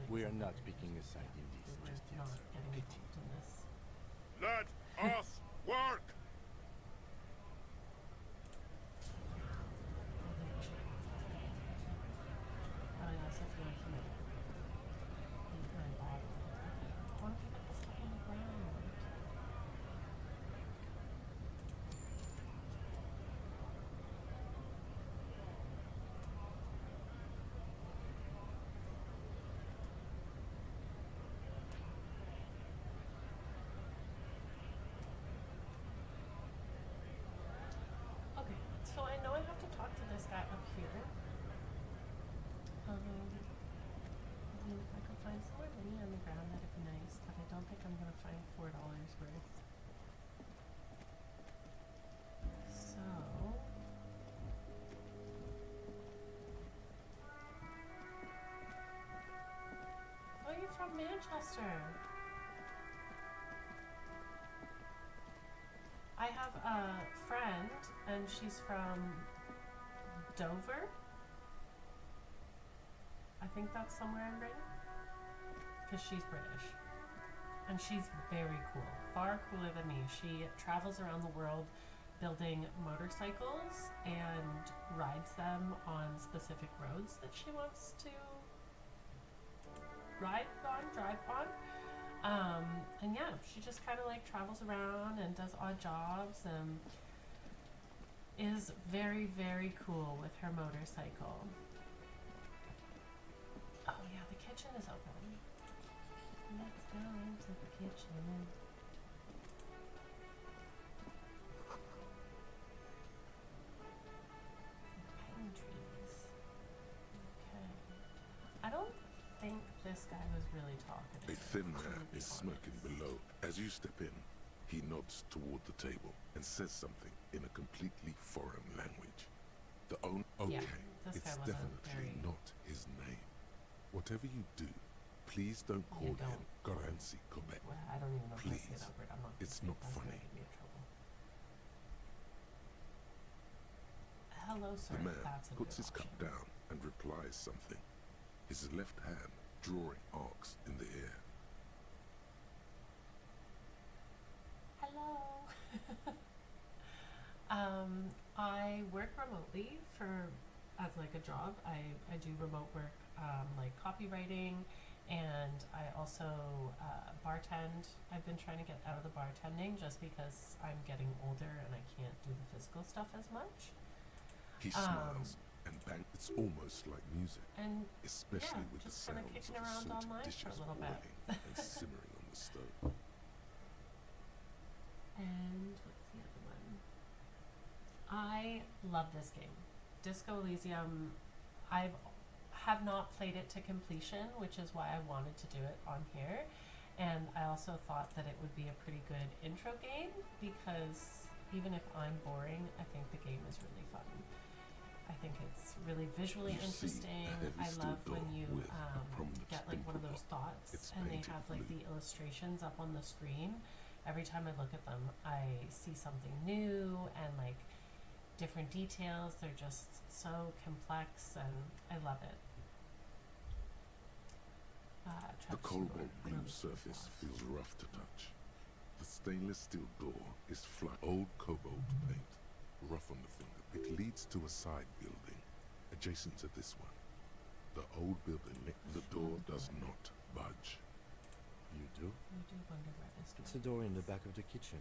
We are not picking a side in this We're just yet, not sir. getting Pity. involved in this. Let us work! But I also feel like he might eat my bottle. I want to pick up the stuff on the ground. Okay, so I know I have to talk to this guy up here. And if I could find some more money on the ground, that'd be nice. But I don't think I'm gonna find $4 worth. Manchester. I have a friend, and she's from Dover. I think that's somewhere in Britain. Because she's British. And she's very cool. Far cooler than me. She travels around the world building motorcycles and rides them on specific roads that she wants to drive on. And yeah, she just kind of like travels around and does odd jobs and is very, very cool with her motorcycle. Oh yeah, the kitchen is open. Let's go into the kitchen. Pine trees. Okay. I don't think this guy was really talkative. A thin to man be is smirking honest. below. As you step in, he nods toward the table and says something in a completely foreign language. The own Yeah, okay, this it's guy wasn't definitely very- not his name. Whatever you do, please don't call him don't. Garancy Quebec. Well, I don't even know how to say Please. that word. I'm not. It's gonna not say it. That's funny. gonna get me in trouble. Hello, sir. The man That's a puts good his cup option. down and replies something, his left hand drawing arcs in the air. Hello. I work remotely as like a job. I do remote work, like copywriting, and I also bartend. I've been trying to get out of the bartending just because I'm getting older and I can't do the physical stuff as much. He smiles and bang. It's almost like music, And especially yeah, with the just kinda sounds of kicking the around salted online for a dishes little bit. boiling and simmering on the stove. And what's the other one? I love this game. Disco Elysium. Have not played it to completion, which is why I wanted to do it on here. And I also thought that it would be a pretty good intro game because even if I'm boring, I think the game is really fun. I think it's really visually You see interesting. a heavy I steel love when door you with a prominent get like one of input those block. thoughts It's and they painted have like blue. the illustrations up on the screen. Every time I look at them, I see something new and like different details. They're just so complex and I love it. The Travis cobalt Stewart, blue really surface cool. feels rough to touch. The stainless steel door is flat. Old cobalt paint, rough on the finger. It leads to a side building, adjacent to this one. The old building, the door does not budge. You do? I do wonder where this It's goes. a door in the back of the kitchen.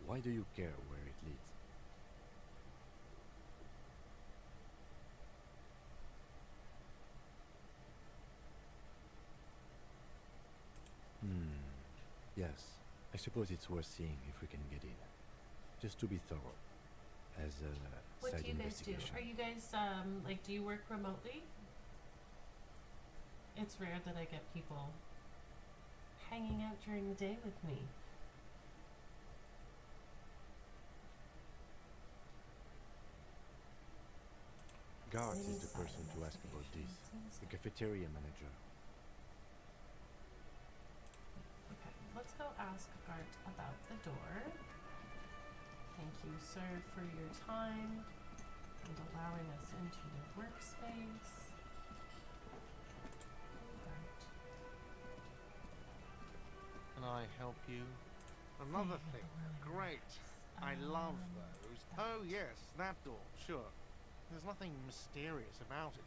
Why do you care where it leads? Yes, I suppose it's worth seeing if we can get in. Just to be thorough. As a What side do you guys do? investigation. Are you guys like do you work remotely? It's rare that I get people hanging out during the day with me. Garth Maybe is the person side to ask about this. investigation seems The like- cafeteria manager. Okay, let's go ask Gart about the door. Thank you, sir, for your time and allowing us into your workspace. Gart. Can I help you? Another Hey, thing. the Great. I love Um, those. Oh, yes, that door. Sure. There's nothing mysterious about it.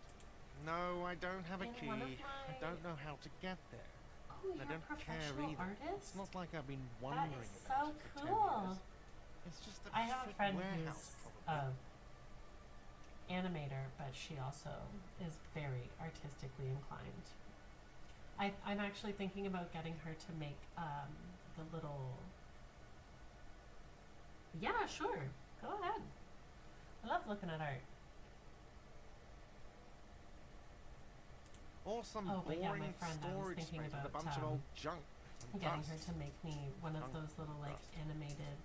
No, I don't have a In key. one of I my- don't know how to get there. Oh, I you're a don't care professional either. artist? It's not like I've been That wondering is about so it for 10 cool. years. It's just a I have a frick friend warehouse, who's probably. animator, but she also is very artistically inclined. I'm actually thinking about getting her to make the little. Yeah, sure. Go ahead. I love looking at art. Or some Oh, but yeah, my boring friend, I was storage thinking space with a about, bunch of old junk. and Getting her dust. to make me one of Junk those little like dust. animated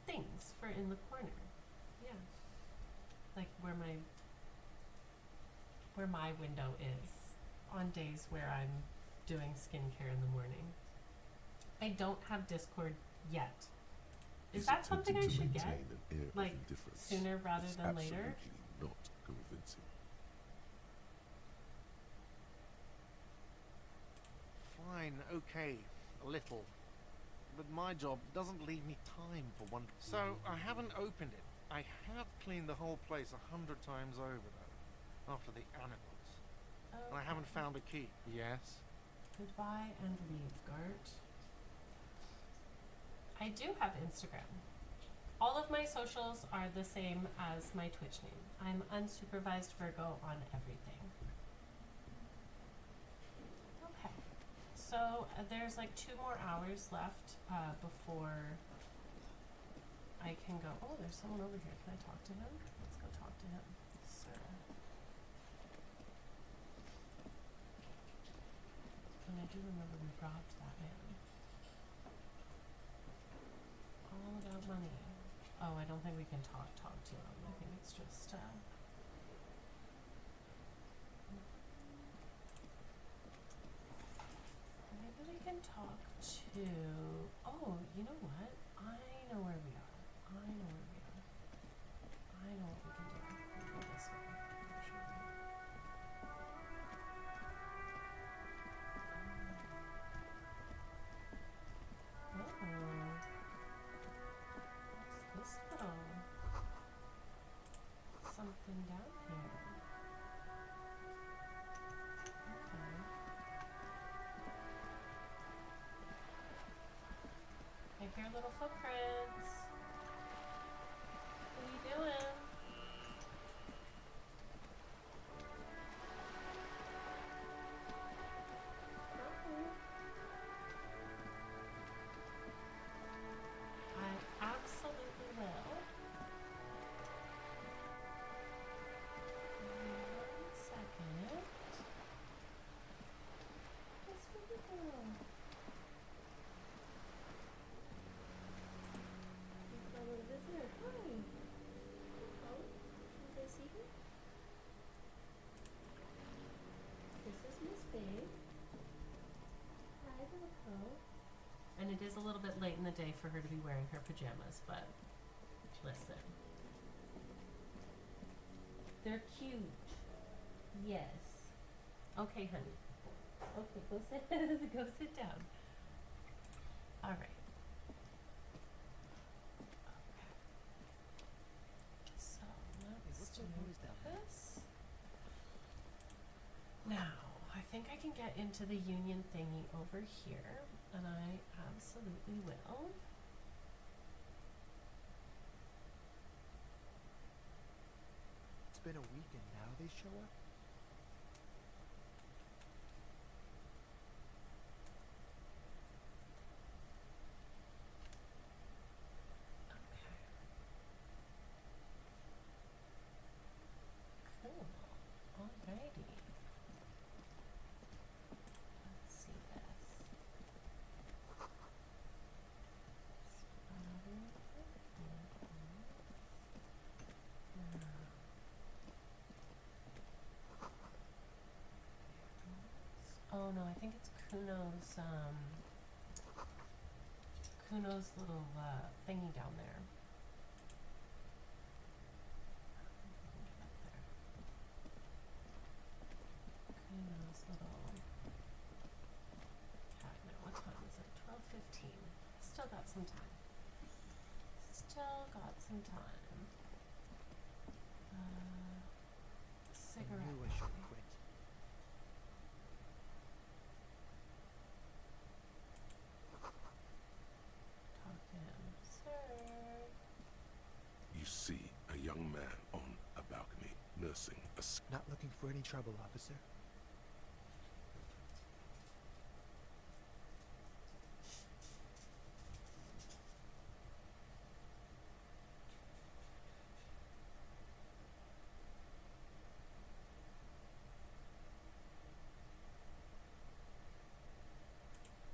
things for in the corner. Yeah. Like where my window is. on days where I'm doing skincare in the morning. I don't have Discord yet. Is that something I should get? Like, sooner rather than later? Absolutely not convincing. Fine, okay, a little. But my job doesn't leave me time for one. So I haven't opened it. I have cleaned the whole place 100 times over, though, after the animals. And I haven't found a key. Yes? Goodbye and leave, Gart. I do have Instagram. All of my socials are the same as my Twitch name. I'm unsupervised Virgo on everything. Okay. So there's like 2 more hours left before I can go. Oh, there's someone over here. Can I talk to him? Let's go talk to him. Sir. And I do remember we robbed that man. All about money. Oh, I don't think we can talk to him. I think it's just maybe we can talk to. Oh, you know what? I know where we are. I know where we are. I know what we can do. We'll go this way. Actually. What's this little something down here? Okay. I hear little footprints. What are you doing? I absolutely will. 1 second. Yes, we will. My little visitor. Hi. Hello. Can I see you? This is Miss Babe. Hi, little coat. And it is a little bit late in the day for her to be wearing her pajamas, but listen. They're cute. Yes. Okay, honey. Okay, go sit go sit down. All right. Okay. So let's do this. Now, I think I can get into the union thingy over here, and I absolutely will. It's been a week and now they show up? Okay. Cool. Alrighty. Let's see this. Oh no, I think it's Kuno's little thingy down there. Get up there. Kuno's little cabinet. What time is it? 12:15. Still got some time. Still got some time. Cigarette. I knew I should quit. Talk to him. Sir. You see a young man on a balcony nursing a Not looking for any trouble, officer.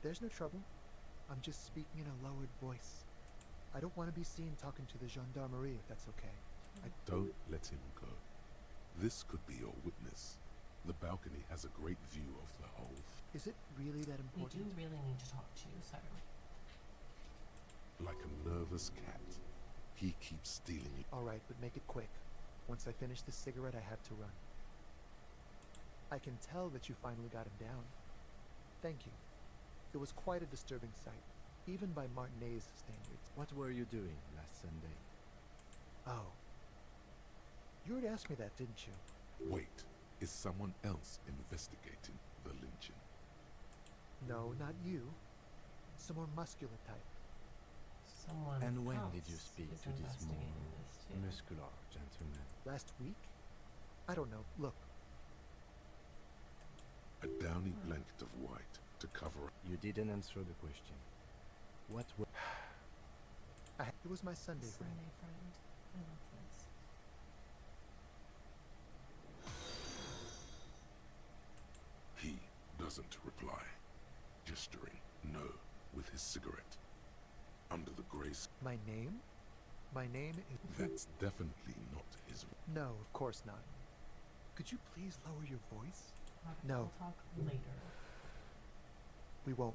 There's no trouble. I'm just speaking in a lowered voice. I don't want to be seen talking to the gendarmerie if that's okay. Don't let him go. This could be your witness. The balcony has a great view of the whole. Is it really that We do important? really need to talk to you, sir. Like a nervous cat, he keeps stealing it. All right, but make it quick. Once I finish this cigarette, I have to run. I can tell that you finally got him down. Thank you. It was quite a disturbing sight, even by Martinet's standards. What were you doing last Sunday? Oh. You already asked me that, didn't you? Wait, is someone else investigating the lynching? No, not you. Some more muscular type. Someone And when else did you speak is to this more investigating this too. muscular gentleman? Last week? I don't know. Look, A downy blanket of white to cover. You didn't answer the question. What were... it was my Sunday friend. Sunday friend. I love this. He doesn't reply, gesturing no with his cigarette. Under the grace, My name? My name is... that's definitely not his. No, of course not. Could you please lower your voice? Alright, No. We'll talk later. We won't.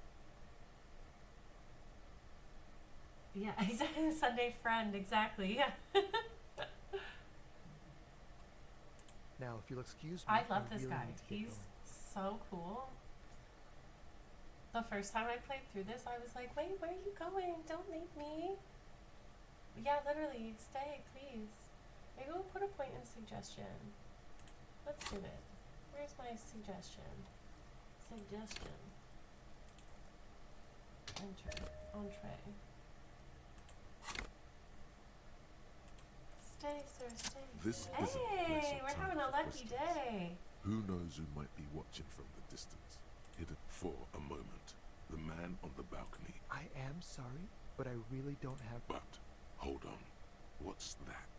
Yeah, exactly. Sunday friend, exactly. Yeah. Now, if you'll excuse me, I love this really guy. need to get He's going. so cool. The first time I played through this, I was like, wait, where are you going? Don't leave me. Yeah, literally, stay, please. Maybe we'll put a point in suggestion. Let's do it. Where's my suggestion? Suggestion. Enter. Entree. Stay, sir, stay. This isn't Hey, pleasant we're time having a for lucky questions. day. Who knows who might be watching from the distance? Hidden for a moment. The man on the balcony. I am sorry, but I really don't have... But hold on. What's that?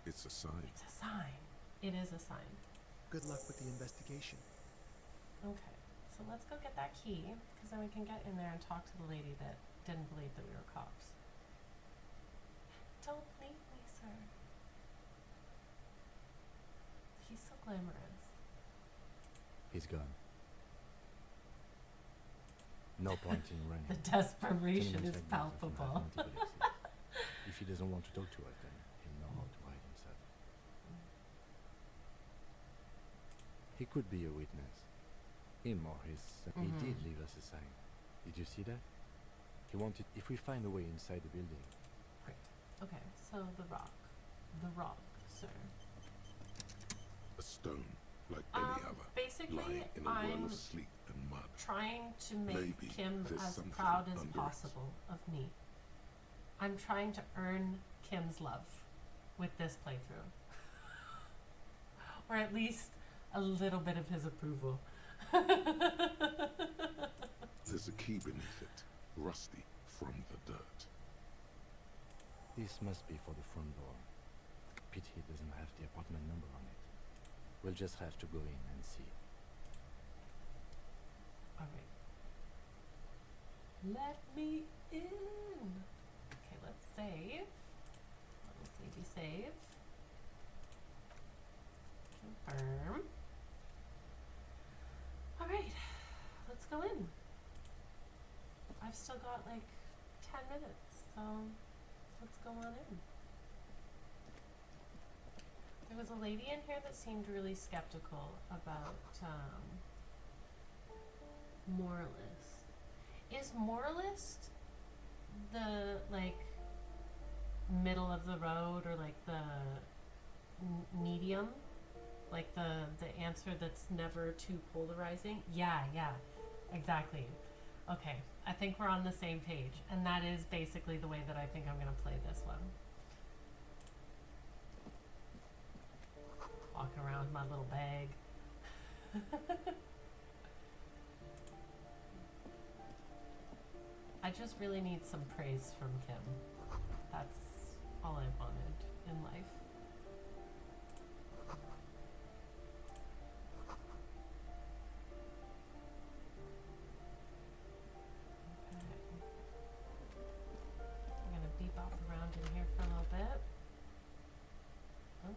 It's a sign. It's a sign. It is a sign. Good luck with the investigation. Okay, so let's go get that key, because then we can get in there and talk to the lady that didn't believe that we were cops. Don't leave me, sir. He's so glamorous. He's gone. No point in running. The desperation Gentlemen is like this often have palpable. multiple exits. If he doesn't want to talk to us, then he'll know how to hide himself. He could be a witness. Him or his son. He did Mhm. leave us a sign. Did you see that? He wanted, if we find a way inside the building. Great. Okay, so the rock. The rock, sir. A stone, like any other, Basically, lying in a well I'm of sleep and mud. trying to make Maybe Kim there's as something proud as under it. possible of me. I'm trying to earn Kim's love with this playthrough. Or at least a little bit of his approval. There's a key beneath it, rusty from the dirt. This must be for the front door. Pity it doesn't have the apartment number on it. We'll just have to go in and see. Alright. Let me in. Okay, let's save. Little savey save. Confirm. Alright, let's go in. I've still got like 10 minutes, so let's go on in. There was a lady in here that seemed really skeptical about Moralist. Is Moralist the like middle of the road, or like the medium? Like the answer that's never too polarizing? Yeah, exactly. Okay, I think we're on the same page, and that is basically the way that I think I'm gonna play this one. Walking around with my little bag. I just really need some praise from Kim. That's all I wanted in life. Okay. I'm gonna bebop around in here for a little bit. Oh.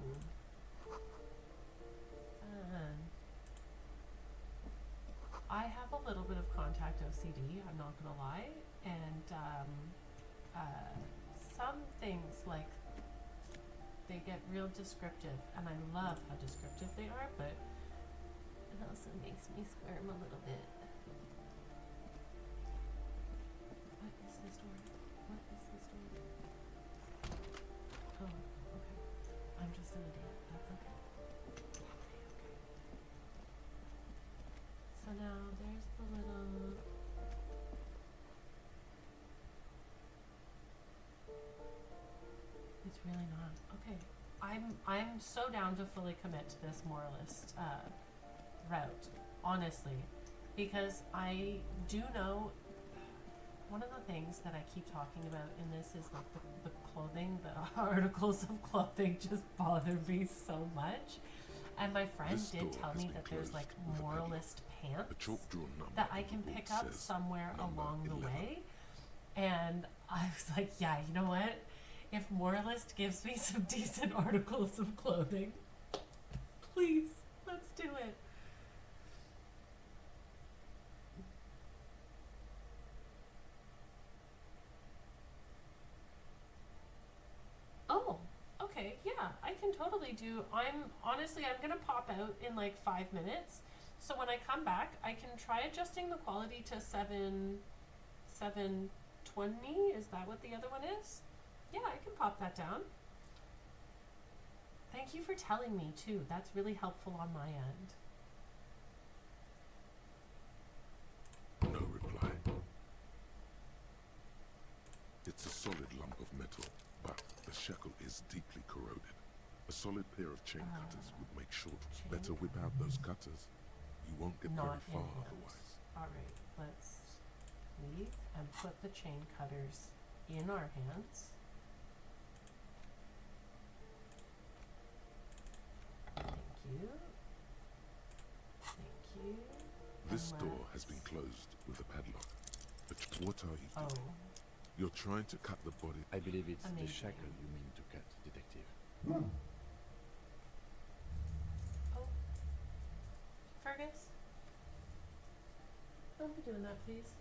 Fun. I have a little bit of contact OCD, I'm not gonna lie, and some things, like, they get real descriptive, and I love how descriptive they are, but it also makes me squirm a little bit. What is this door? What is this door? Oh, okay. I'm just an idiot. That's okay. Okay. So now there's the little... It's really not. Okay. I'm so down to fully commit to this moralist route, honestly, because I do know one of the things that I keep talking about in this is like the clothing, the articles of clothing just bother me so much. And my friend This did door tell has me been that there's like closed with a padlock. moralist The pants chalk drawn number that I on the can board pick up says somewhere number along the 11. way. And I was like, yeah, you know what? If moralist gives me some decent articles of clothing, please, let's do it. Oh, okay, yeah, I can totally do. I'm gonna pop out in like 5 minutes. So when I come back, I can try adjusting the quality to 720. Is that what the other one is? Yeah, I can pop that down. Thank you for telling me too. That's really helpful on my end. No reply. It's a solid lump of metal, but the shackle is deeply corroded. A solid pair of chain cutters would make short. Better whip out those cutters. You won't get Not very far in hand. otherwise. Alright, let's leave and put the chain cutters in our hands. Thank you. Thank you. This And door has let's- been closed with a padlock. But what are you doing? Oh, You're trying to cut the body. I believe it's the Amazing. shackle you mean to cut, detective. oh. Fergus? Don't be doing that, please.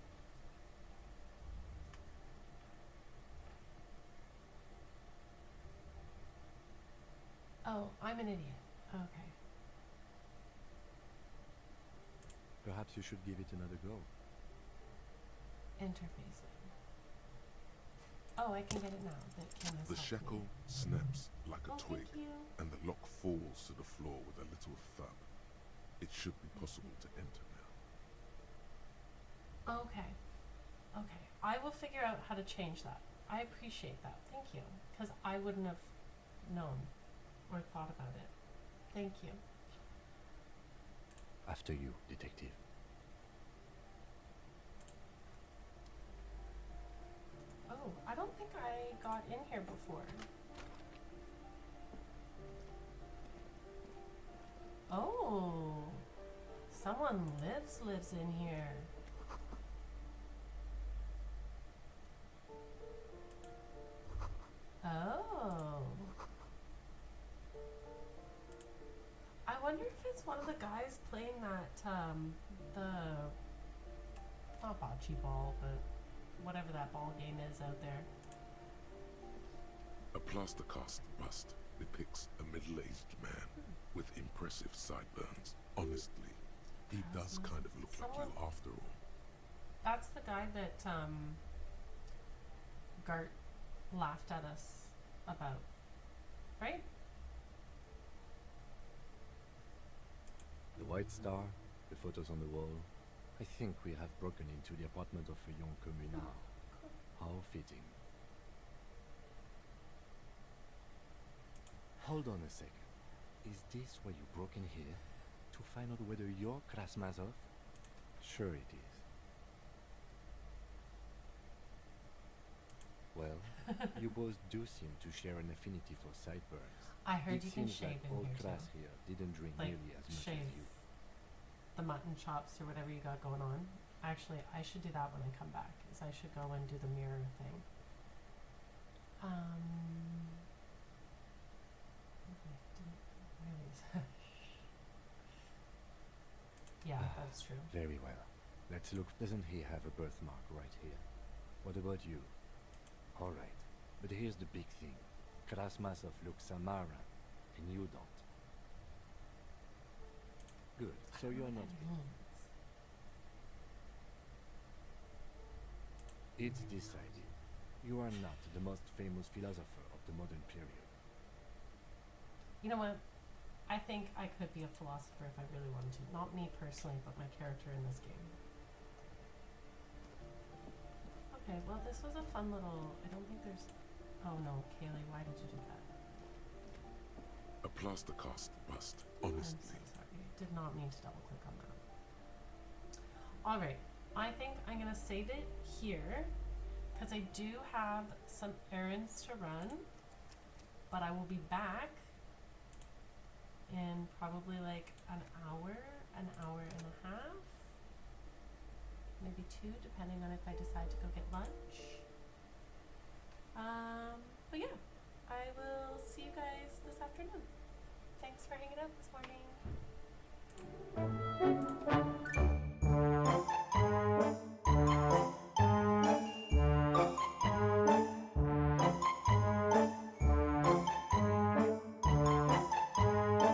Oh, I'm an idiot. Okay. Perhaps you should give it another go. Interfacing. Oh, I can get it now. That Kim has The helped shackle me. snaps like a Oh, twig, thank you. and the lock falls to the floor with a little thud. It should be possible to enter now. Okay. Okay. I will figure out how to change that. I appreciate that. Thank you. Because I wouldn't have known or thought about it. Thank you. After you, detective. Oh, I don't think I got in here before. Oh. Someone lives in here. Oh. I wonder if it's one of the guys playing that, the, not bocce ball, but whatever that ball game is out there. A plaster cast bust depicts a middle-aged man with impressive sideburns. Honestly, he does kind of look like you Someone- after all. That's the guy that, Gart laughed at us about, right? The White Star, the photos on the wall. I think we have broken into the apartment of a young communard. How fitting. Hold on a second. Is this why you broke in here? To find out whether you're Krasmazov? Sure it is. Well, you both do seem to share an affinity for sideburns. I heard It you can seems shave like in old here Kras too. here didn't drink Like, nearly as much shave as you. the mutton chops or whatever you got going on. Actually, I should do that when I come back, is I should go and do the mirror thing. Okay, Yeah, that's true. Very well. Let's look. Doesn't he have a birthmark right here? What about you? Alright. But here's the big thing. Krasmasov looks Samaran, and you don't. Good. So you're not gay. It's decided. You are not the most famous philosopher of the modern period. You know what? I think I could be a philosopher if I really wanted to. Not me personally, but my character in this game. Okay, well, this was a fun little. I don't think there's. Oh no, Kaylee, why did you do that? A plaster cast bust, I'm honestly. so sorry. Did not mean to double click on that. Alright, I think I'm gonna save it here because I do have some errands to run, but I will be back in probably like an hour and a half, maybe 2, depending on if I decide to go get lunch. But yeah, I will see you guys this afternoon. Thanks for hanging out this morning.